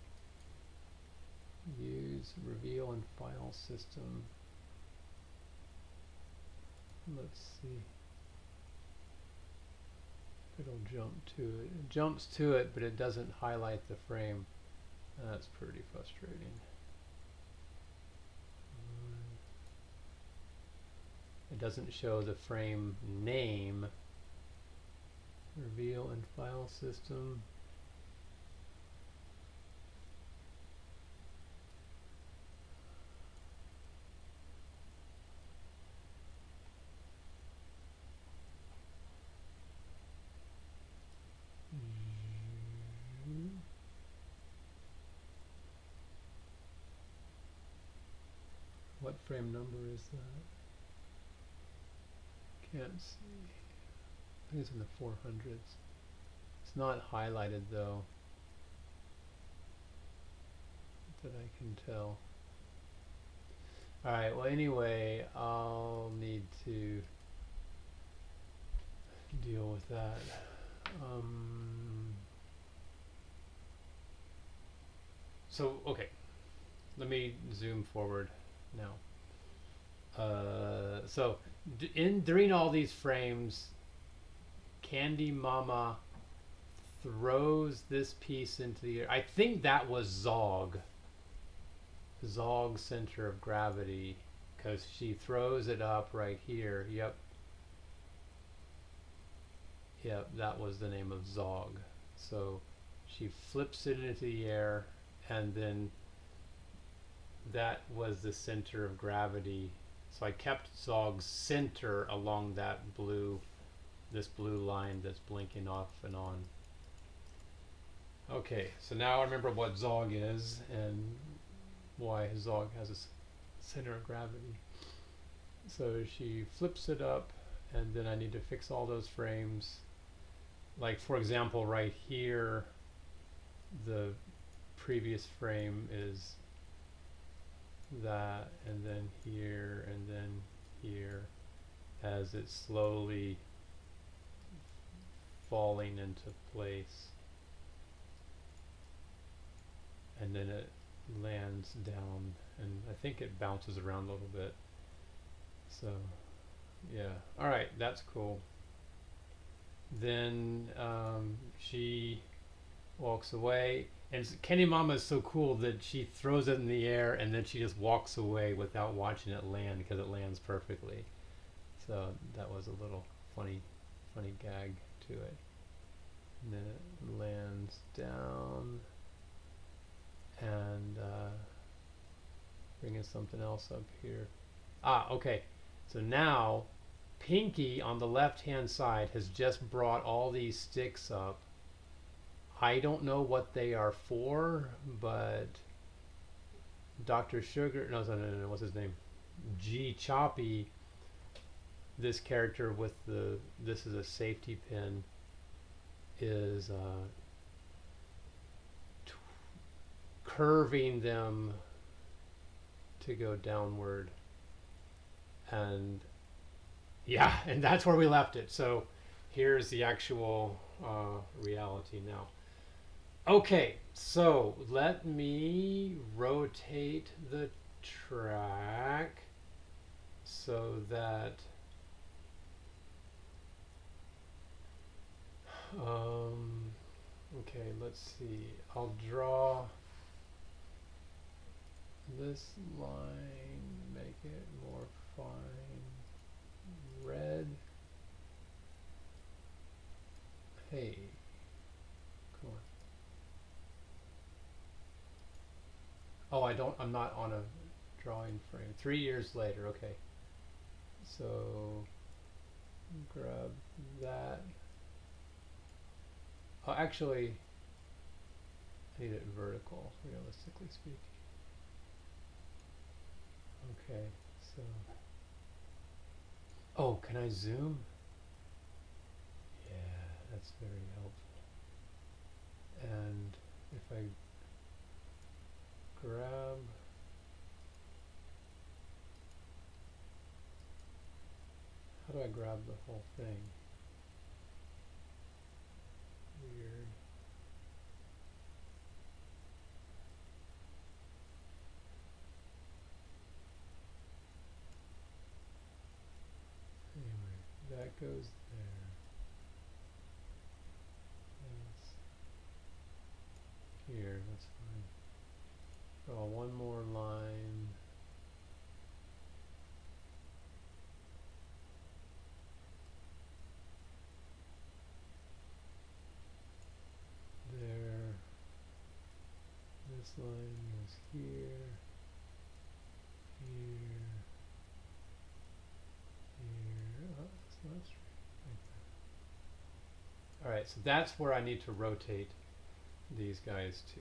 use reveal and file system. Let's see if it'll jump to it. It jumps to it, but it doesn't highlight the frame. That's pretty frustrating. It doesn't show the frame name. Reveal and file system. What frame number is that? Can't see. I think it's in the 400s. It's not highlighted though, that I can tell. Alright, well anyway, I'll need to deal with that. So, okay, let me zoom forward now. So during all these frames, Candy Mama throws this piece into the air. I think that was Zog's center of gravity, because she throws it up right here. Yep, that was the name of Zog. So she flips it into the air, and then that was the center of gravity. So I kept Zog's center along that this blue line that's blinking off and on. Okay, so now I remember what Zog is and why Zog has a center of gravity. So she flips it up, and then I need to fix all those frames. Like for example, right here, the previous frame is that, and then here, and then here, as it's slowly falling into place, and then it lands down, and I think it bounces around a little bit. So yeah, all right, that's cool. Then she walks away, and Candy Mama is so cool that she throws it in the air and then she just walks away without watching it land, because it lands perfectly. So that was a little funny gag to it. And then it lands down, and bringing something else up here. Okay, so now Pinky on the left hand side has just brought all these sticks up. I don't know what they are for, but Dr. Sugar, no, what's his name? G Choppy, this character with this is a safety pin, is curving them to go downward. And yeah, and that's where we left it. So here's the actual reality now. Okay, so let me rotate the track so that okay, let's see. I'll draw this line, make it more fine red, Hey, come on. Oh, I'm not on a drawing frame. 3 years later, okay. So, grab that. Oh, actually, I need it vertical, realistically speaking. Okay, so. Oh, can I zoom? Yeah, that's very helpful. And if I grab, how do I grab the whole thing? Weird. Anyway, that goes there. That's here, that's fine. Draw one more line. There. This line goes here. Here. Here. Oh, it's not straight like that. Alright, so that's where I need to rotate these guys to.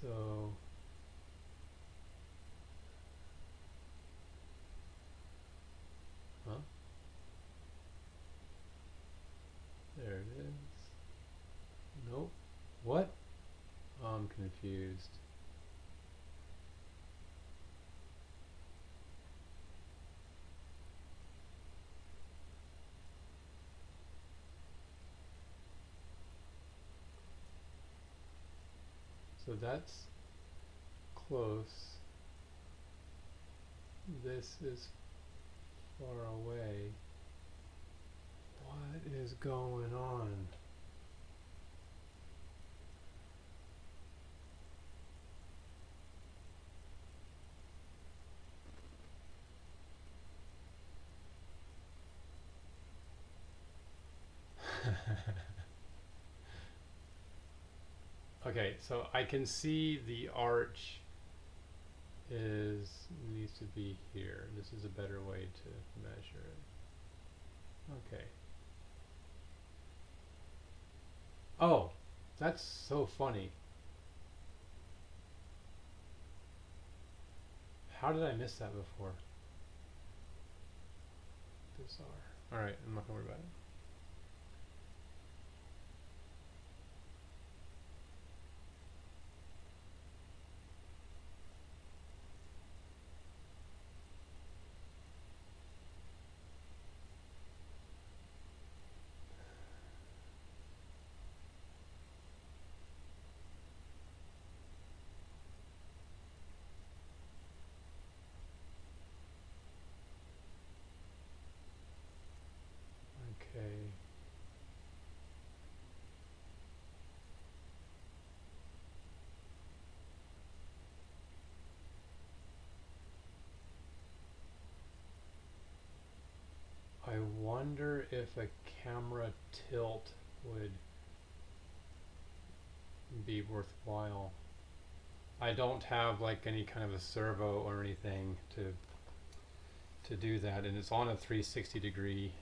So there it is. Nope. What? Oh, I'm confused. So that's close. This is far away. What is going on? Okay, so I can see the arch needs to be here. This is a better way to measure it. Okay. Oh, that's so funny. How did I miss that before? Bizarre. Alright, I'm not gonna worry about it. Okay. I wonder if a camera tilt would be worthwhile. I don't have like any kind of a servo or anything to do that, and it's on a 360-degree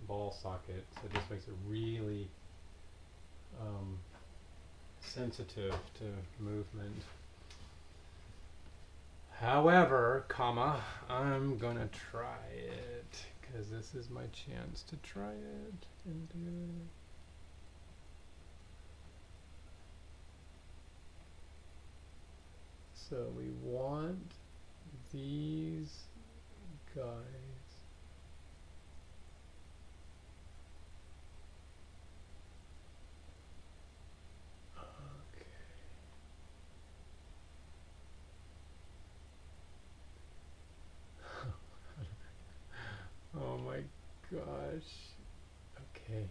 ball socket, so it just makes it really sensitive to movement. However, I'm gonna try it because this is my chance to try it and do it. So we want these guys. Oh my gosh. Okay.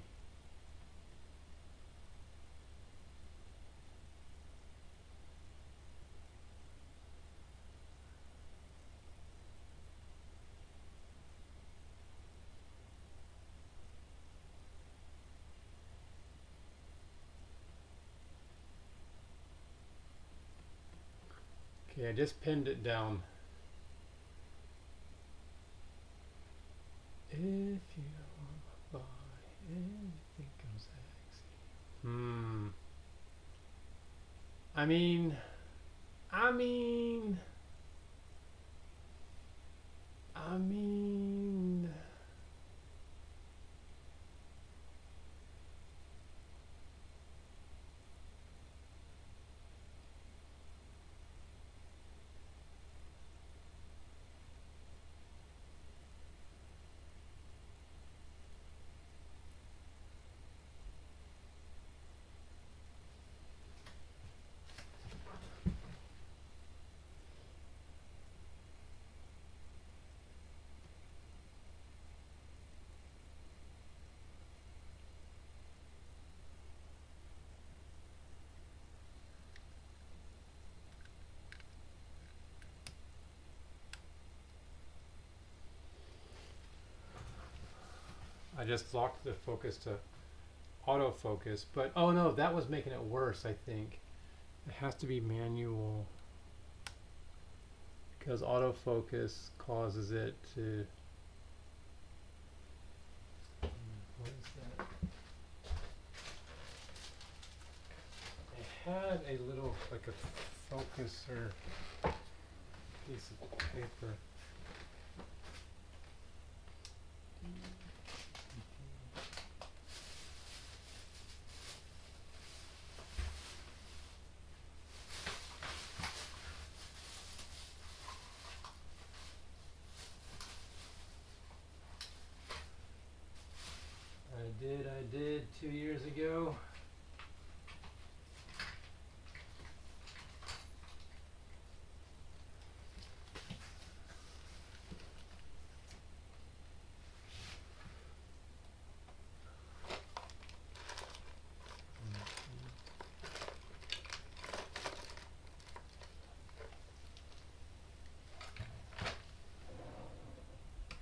Okay, I just pinned it down. If you want to buy anything comes sexy. I mean, I just locked the focus to autofocus, but oh no, that was making it worse, I think. It has to be manual because autofocus causes it to. What is that? I had a little, like a focuser piece of paper. I did 2 years ago.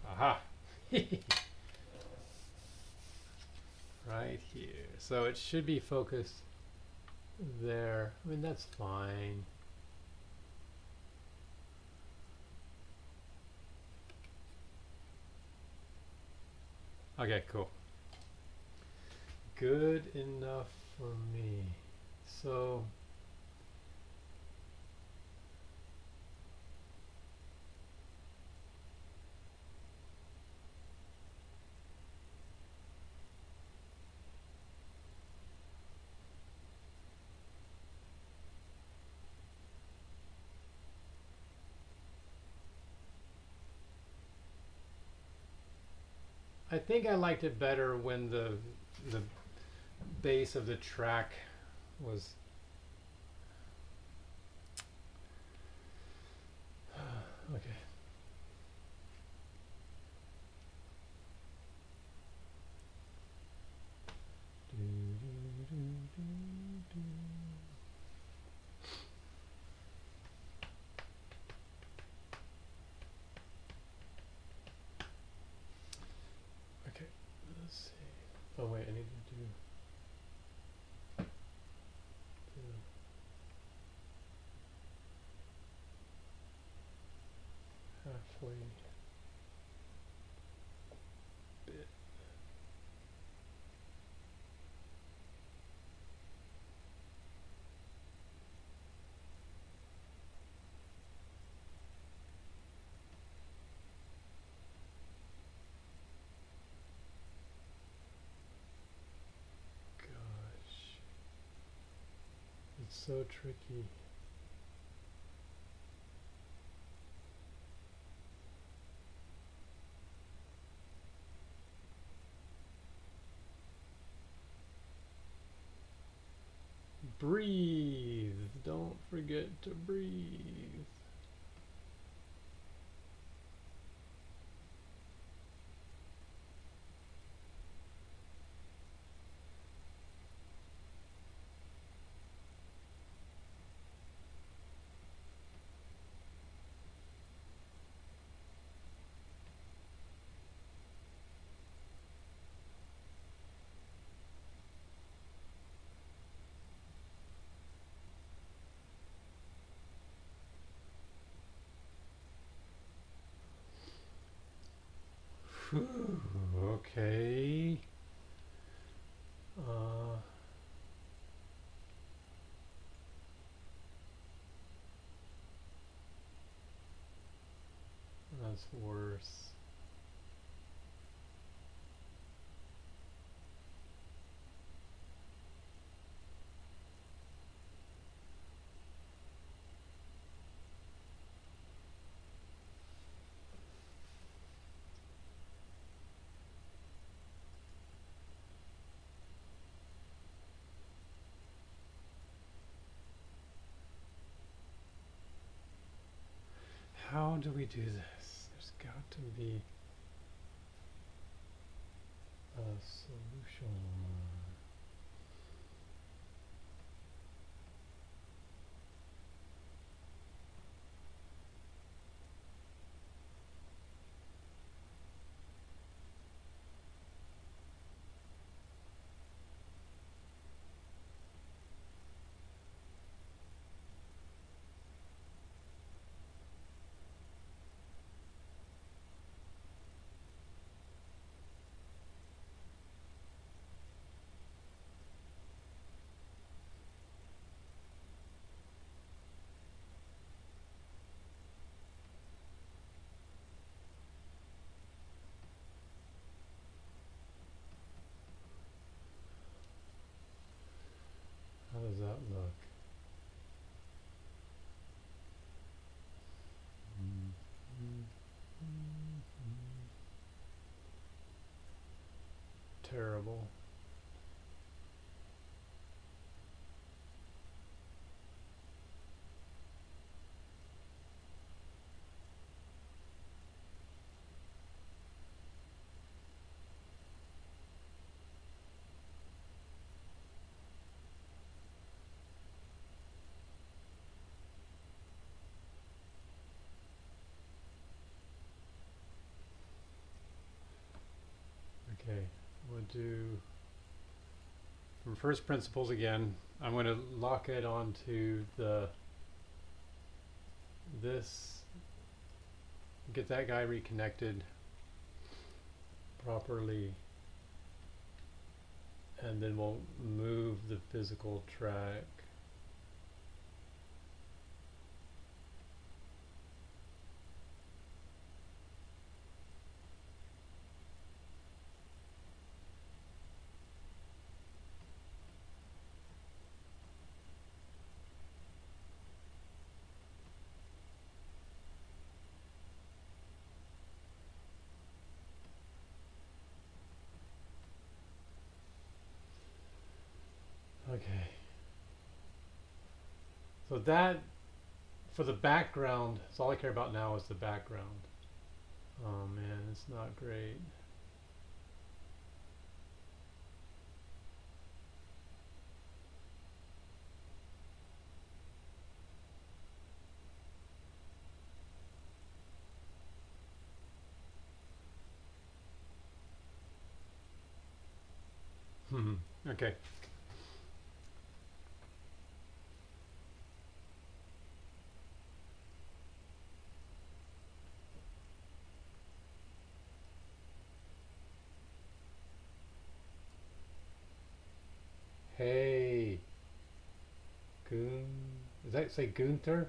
Aha! Right here. So it should be focused there. I mean, that's fine. Okay, cool. Good enough for me. So I think I liked it better when the base of the track was okay. Okay, let's see. Oh wait, I need to do halfway bit. Gosh, it's so tricky. Breathe. Don't forget to breathe. Okay. That's worse. How do we do this? There's got to be a solution. How does that look? Terrible. Okay, we'll do from first principles again. I'm going to lock it onto this, get that guy reconnected properly, and then we'll move the physical track. Okay. So that, for the background, that's all I care about now is the background. Oh man, it's not great. Okay. Hey, Goon, does that say Gunther?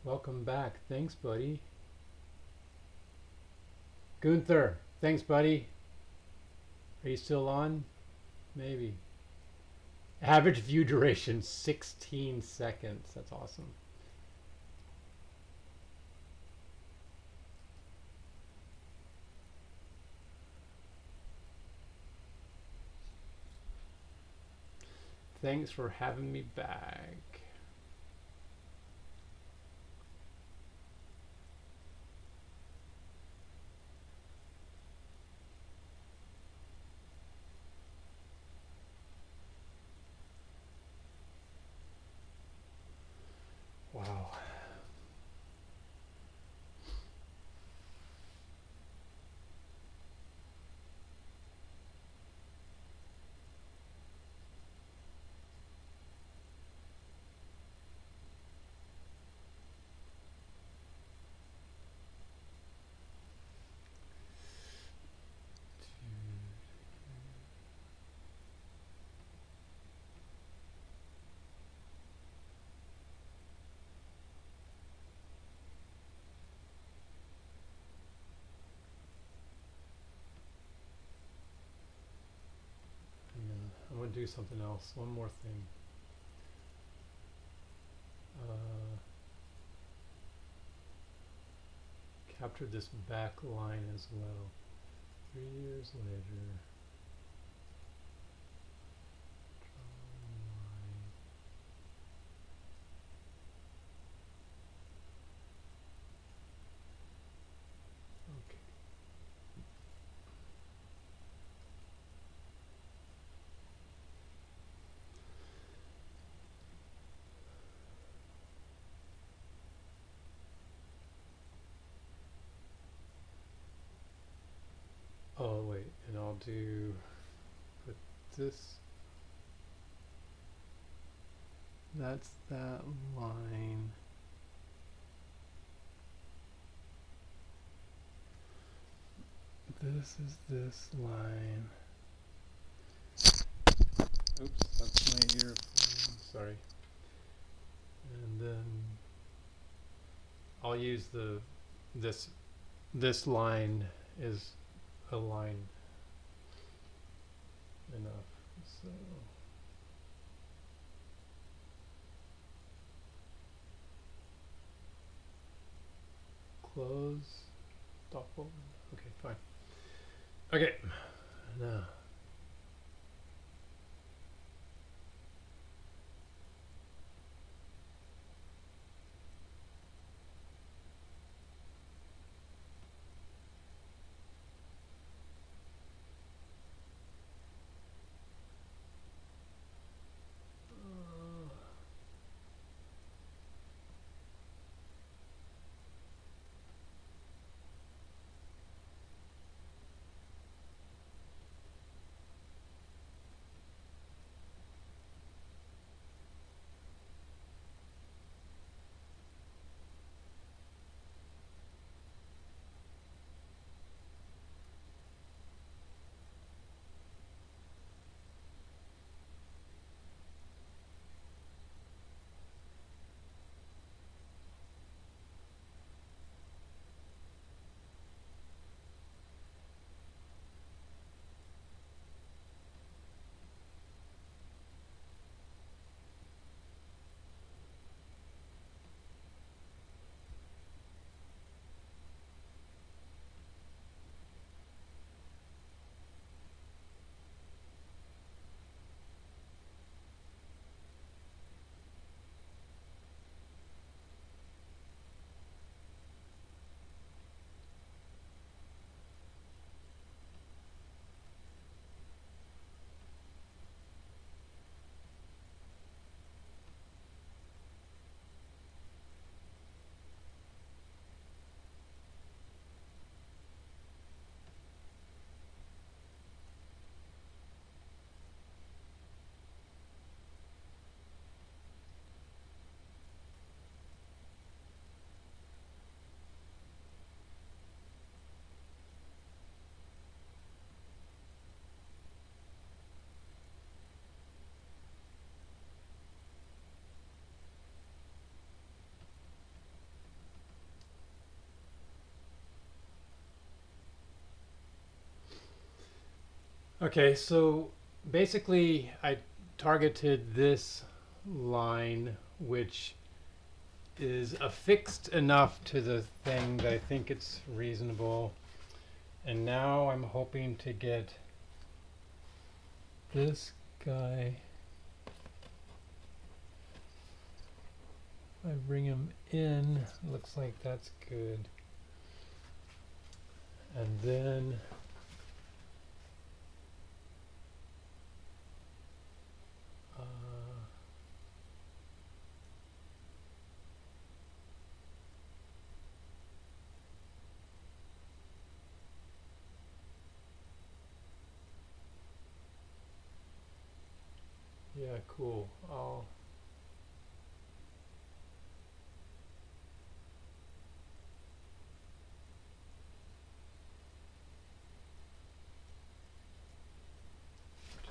Welcome back. Thanks, buddy. Gunther, thanks, buddy. Are you still on? Maybe. Average view duration, 16 seconds. That's awesome. Thanks for having me back. Wow. want to do something else. One more thing. Capture this back line as well. 3 years later. Okay. Oh wait, and I'll do put this. That's that line. This is this line. Oops, that's my earphone. Sorry. And then I'll use this line is a line enough. So close, stop open. Okay, fine. Okay, now. Okay, so basically I targeted this line, which is affixed enough to the thing that I think it's reasonable. And now I'm hoping to get this guy. If I bring him in, looks like that's good. And then yeah, cool. I'll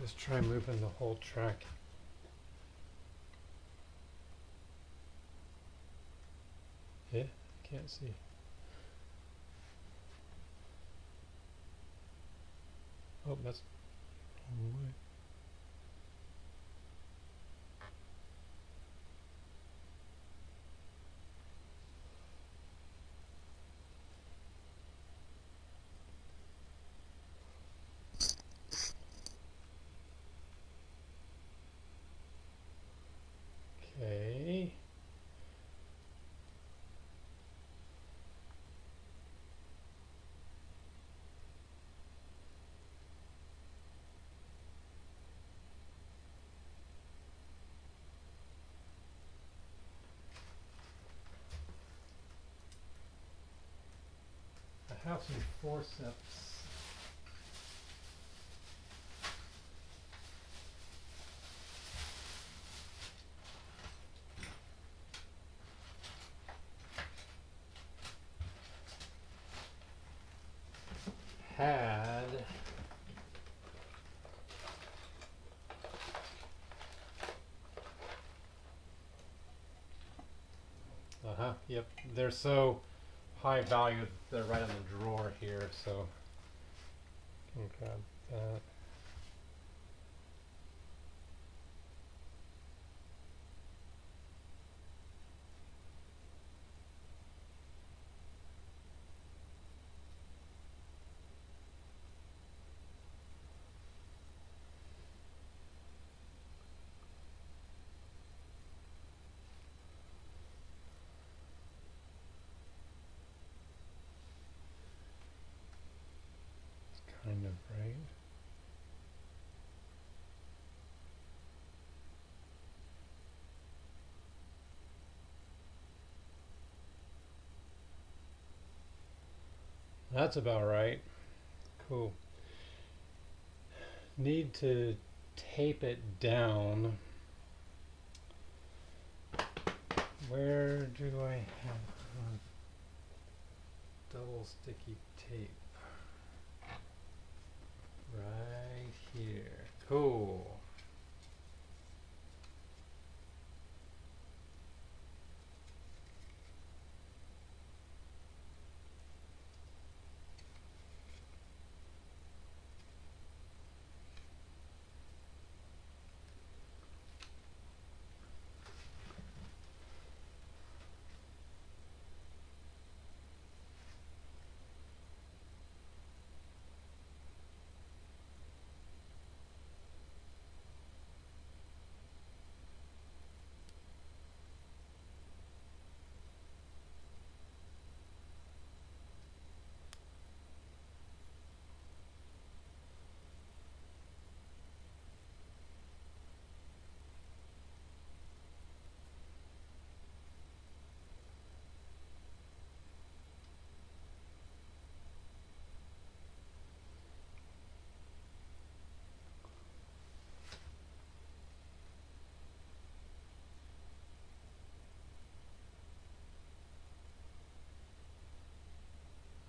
just try moving the whole track. Yeah, can't see. Oh, that's the wrong way. have some forceps. Had yep, they're so high value that they're right in the drawer here, so I can grab that. Kind of right. That's about right. Cool. Need to tape it down. Where do I have double sticky tape? Right here. Cool.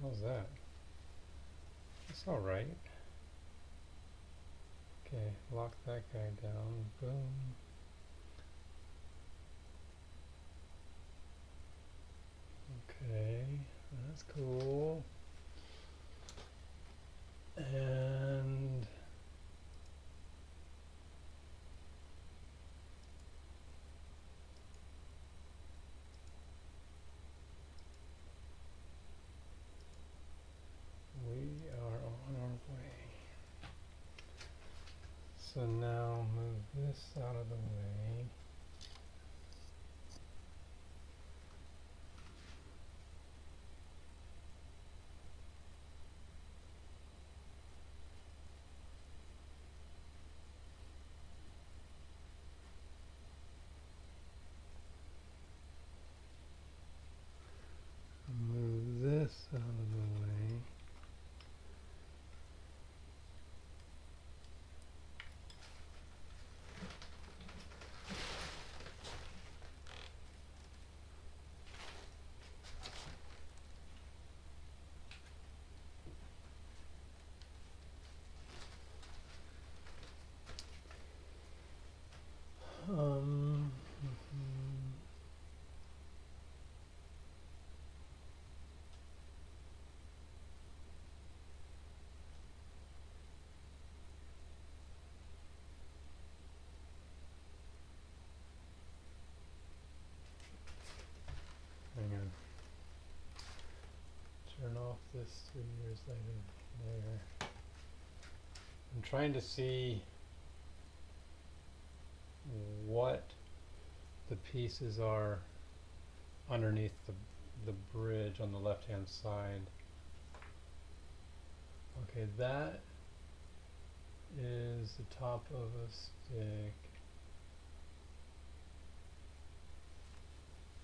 How's that? That's all right. Okay, lock that guy down. Boom. Okay, that's cool. And we are on our way. So now move this out of the way. Move this out of the way. Um, hang on. Turn off this 3 years later there. I'm trying to see what the pieces are underneath the bridge on the left hand side. Okay, that is the top of a stick.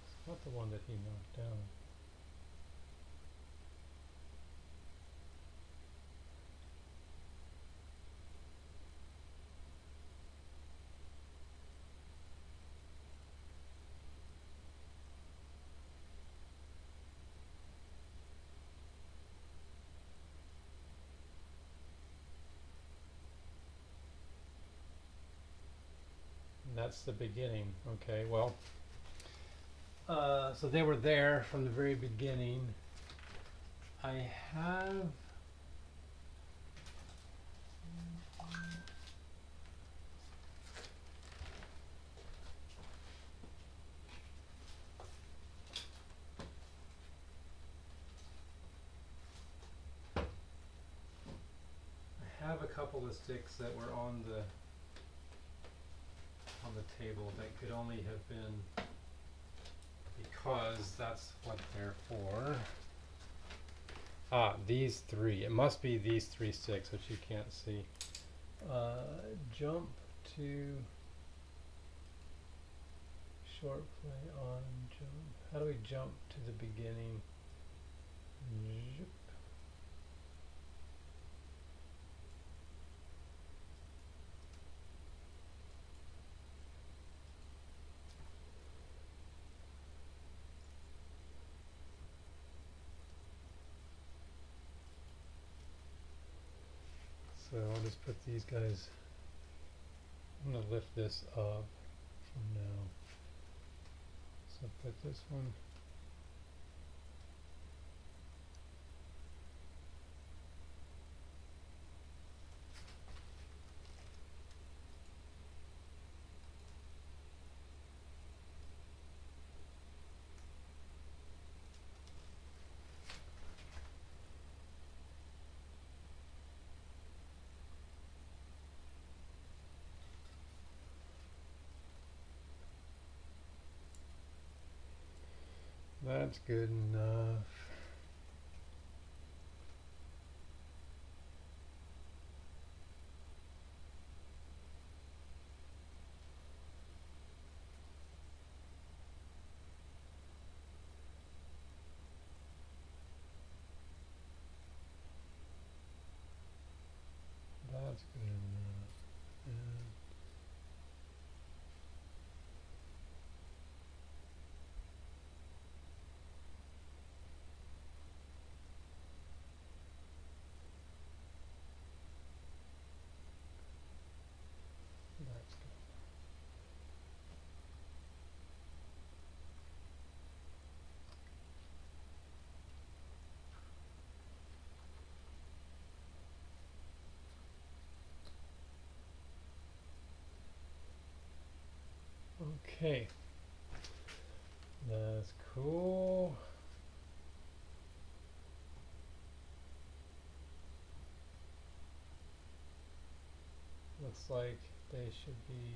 It's not the one that he knocked down. That's the beginning. Okay, well, so they were there from the very beginning. I have a couple of sticks that were on the table that could only have been because that's what they're for. Ah, these three. It must be these 3 sticks, which you can't see. Jump to short play on jump. How do we jump to the beginning? Zip. So I'll just put these guys, I'm going to lift this up from now. So put this one. That's good enough. That's good enough. And that's good. Okay, that's cool. Looks like they should be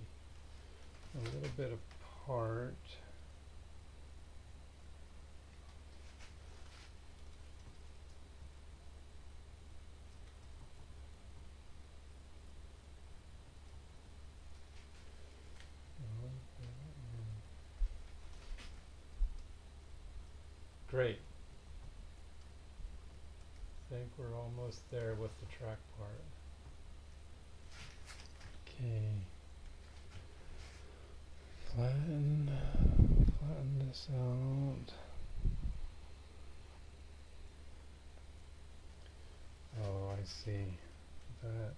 a little bit apart. Great. I think we're almost there with the track part. Okay. Flatten this out. Oh, I see. That.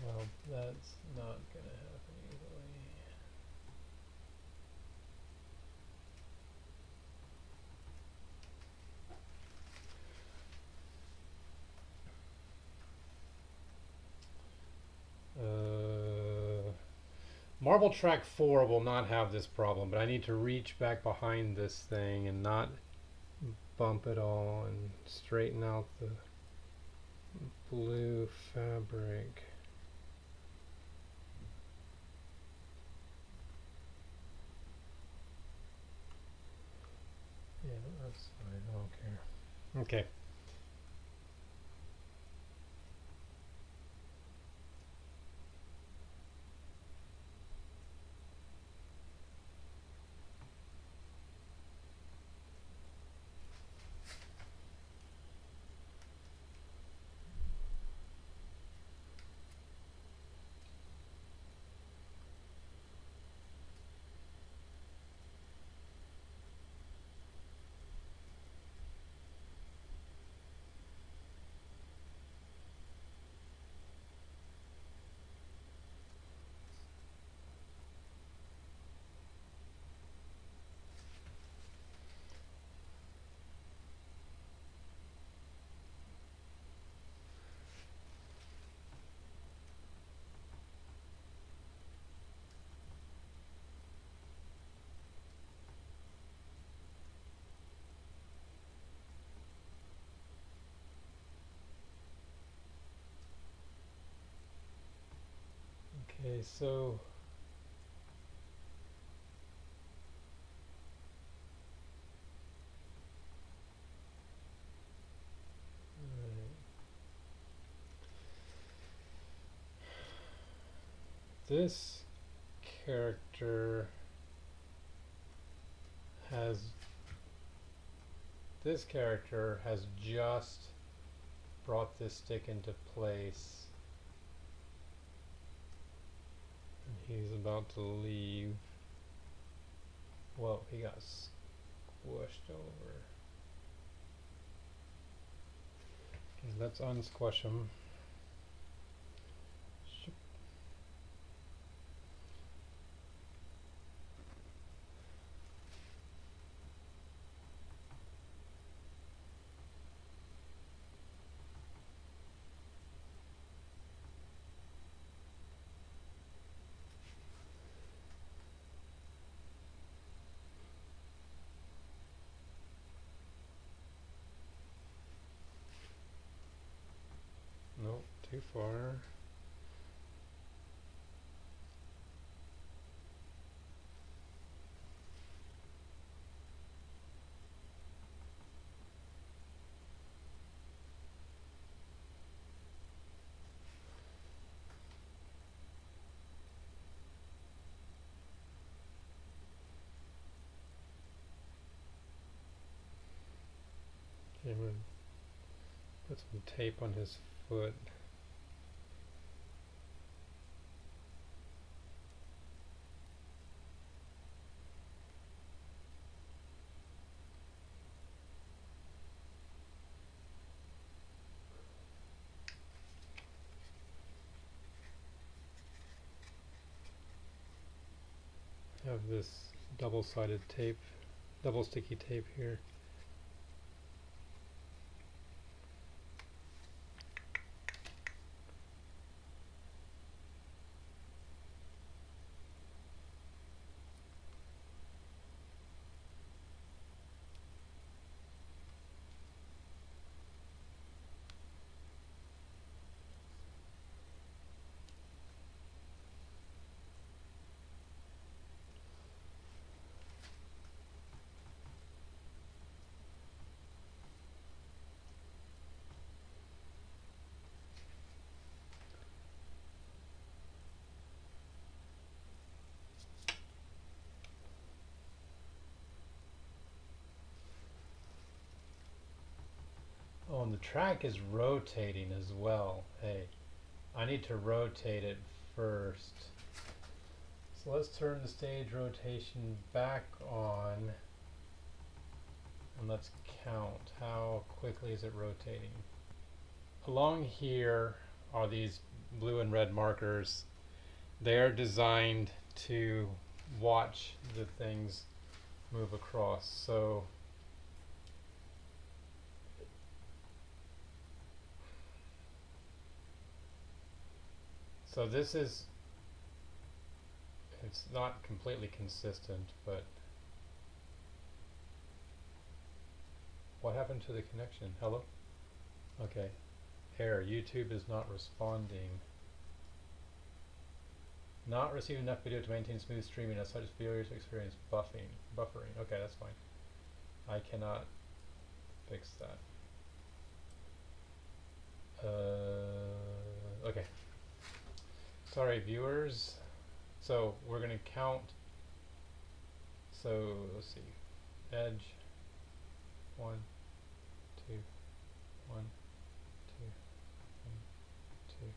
Well, that's not going to happen easily. Marble track 4 will not have this problem, but I need to reach back behind this thing and not bump it all and straighten out the blue fabric. Yeah, that's fine. I don't care. Okay. Okay, so this character has just brought this stick into place, and he's about to leave. Whoa, he got squished over. Okay, let's unsquash him. Nope, too far. Okay, I'm gonna put some tape on his foot. Have this double-sided tape, double sticky tape here. Oh, and the track is rotating as well. Hey, I need to rotate it first. So let's turn the stage rotation back on, and let's count how quickly is it rotating. Along here are these blue and red markers. They are designed to watch the things move across. So this is, it's not completely consistent, but what happened to the connection? Hello? Okay. Error, YouTube is not responding. Not receiving enough video to maintain smooth streaming, as such viewers experience buffering. Okay, that's fine. I cannot fix that. Okay. Sorry, viewers. So we're going to count. So let's see. Edge. 1, 2, 1, 2, 1, 2, 1,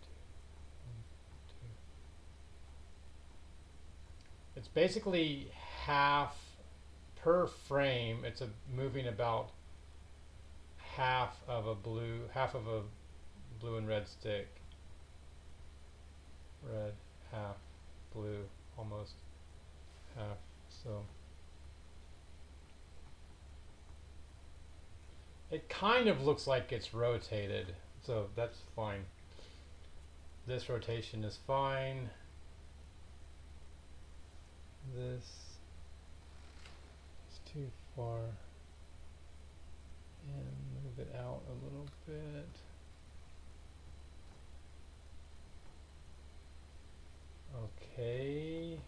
2, 1, 2. It's basically half per frame. It's moving about half of a blue and red stick. Red, half, blue, almost half. So it kind of looks like it's rotated, so that's fine. This rotation is fine. This is too far, and move it out a little bit. Okay.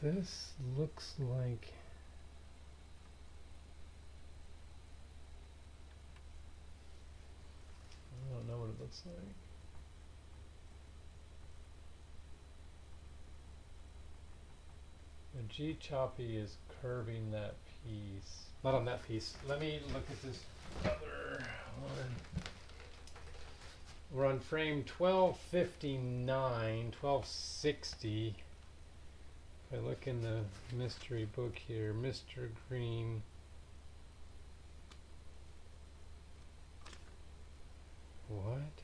This looks like I don't know what it looks like. The G choppy is curving that piece. Not on that piece. Let me look at this other one. We're on frame 1259, 1260. If I look in the mystery book here, Mr. Green. What?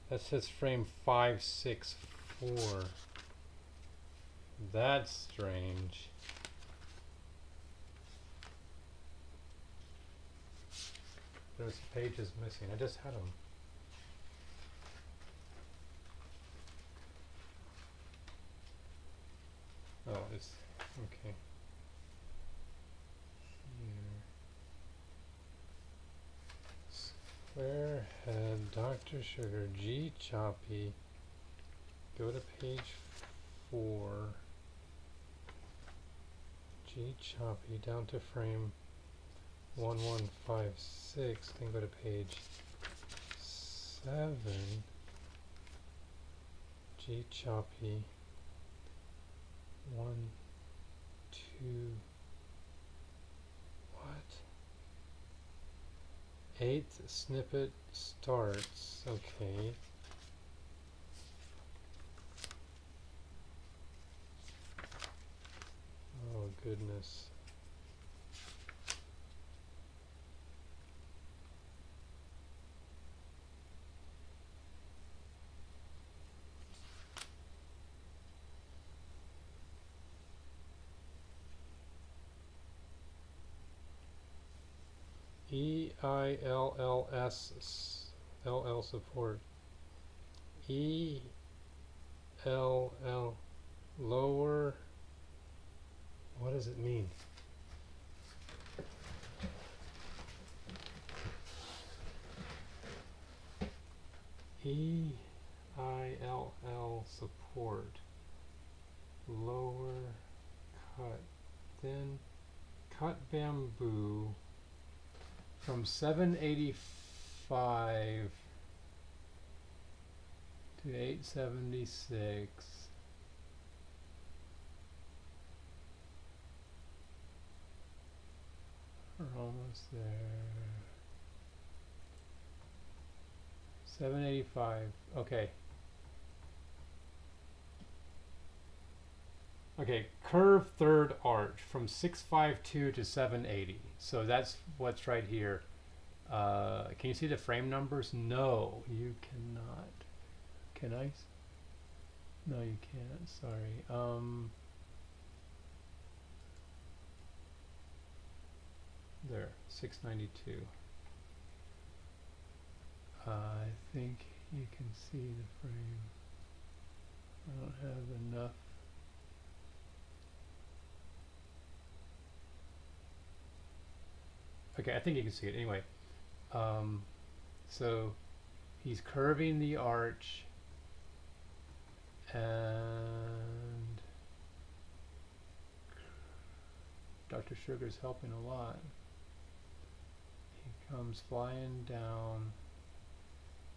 That says frame 564. That's strange. Those pages missing. I just had them. Oh, it's okay. Here. Square head, Dr. Sugar, G choppy. Go to page 4. G choppy down to frame 1156. Then go to page 7. G choppy 1, 2. What? 8th snippet starts. Okay. Oh goodness. EILLS LL support. ELL lower. What does it mean? EILL support. Lower cut. Then cut bamboo from 785 to 876. We're almost there. 785. Okay. Okay, curve third arch from 652 to 780. So that's what's right here. Can you see the frame numbers? No, you cannot. Can I? No, you can't. Sorry. There, 692. I think you can see the frame. I don't have enough. Okay, I think you can see it anyway. So he's curving the arch, and Dr. Sugar's helping a lot. He comes flying down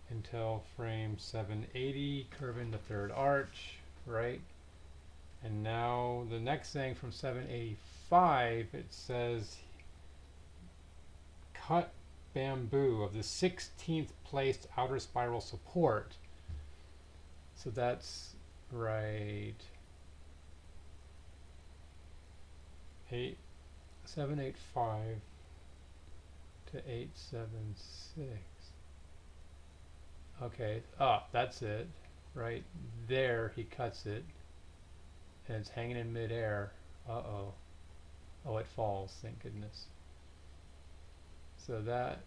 until frame 780, curving the third arch, right? And now the next thing from 785, it says cut bamboo of the 16th placed outer spiral support. So that's right. 785 to 876. Okay, that's it. Right there, he cuts it, and it's hanging in midair. Uh-oh. Oh, it falls, thank goodness. So that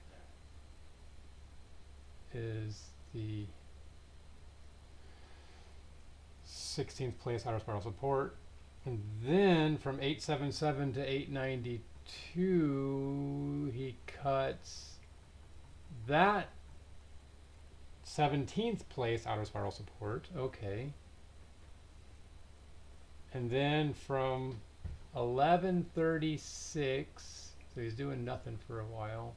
is the 16th place outer spiral support. And then from 877 to 892, he cuts that 17th place outer spiral support. Okay. And then from 1136, so he's doing nothing for a while,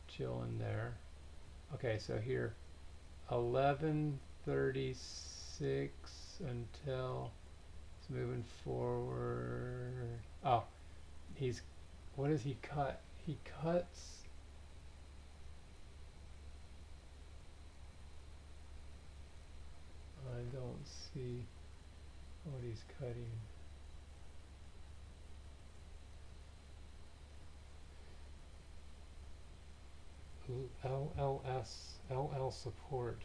chilling there. Okay, so here 1136 until it's moving forward. Oh, he's, what does he cut? He cuts, I don't see what he's cutting. LL support.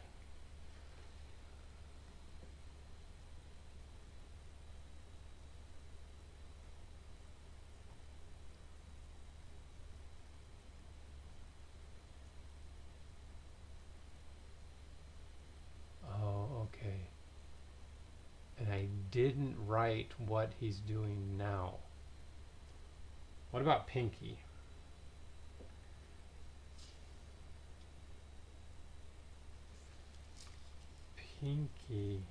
Oh, okay. And I didn't write what he's doing now. What about Pinky? Pinky.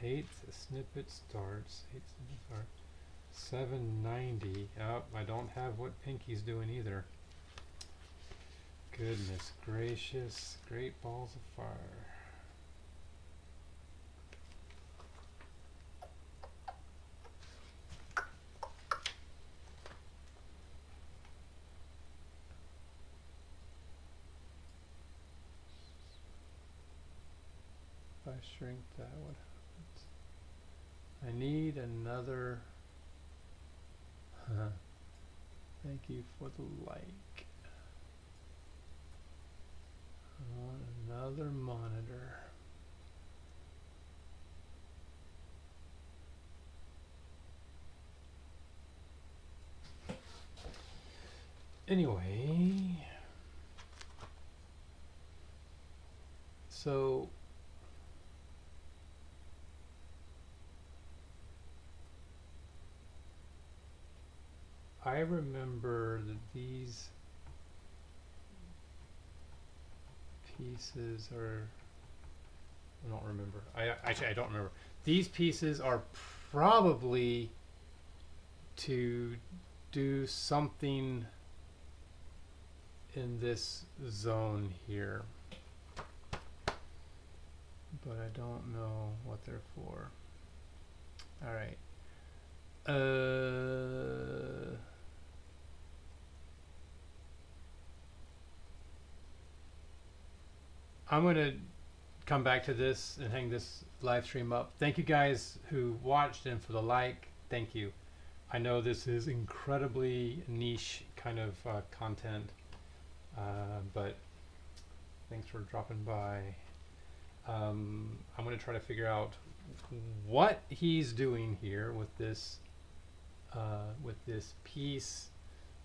8th snippet starts. 8th snippet starts. 790. Oh, I don't have what Pinky's doing either. Goodness gracious. Great balls of fire. If I shrink that, what happens? I need another. Thank you for the like. I want another monitor. Anyway, so I remember that these pieces are, I don't remember. Actually I don't remember. These pieces are probably to do something in this zone here, but I don't know what they're for. All right. I'm going to come back to this and hang this live stream up. Thank you guys who watched and for the like. Thank you. I know this is incredibly niche kind of content, but thanks for dropping by. I'm going to try to figure out what he's doing here with this piece,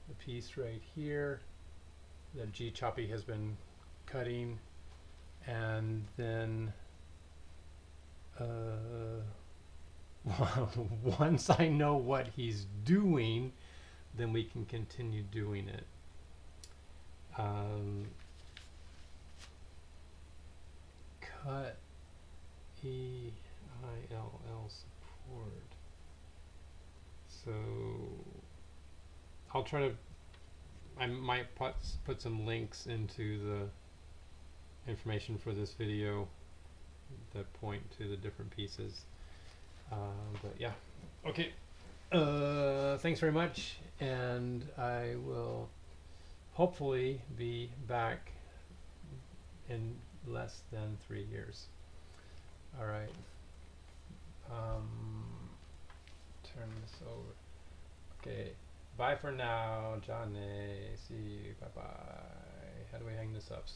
the piece right here that G Choppy has been cutting. And then once I know what he's doing, then we can continue doing it. Cut EILL support. So I'll try to, I might put some links into the information for this video that point to the different pieces, but yeah, okay, thanks very much, and I will hopefully be back in less than 3 years. All right, turn this over. Okay, bye for now, Johnny. See you. Bye bye. How do we hang this up?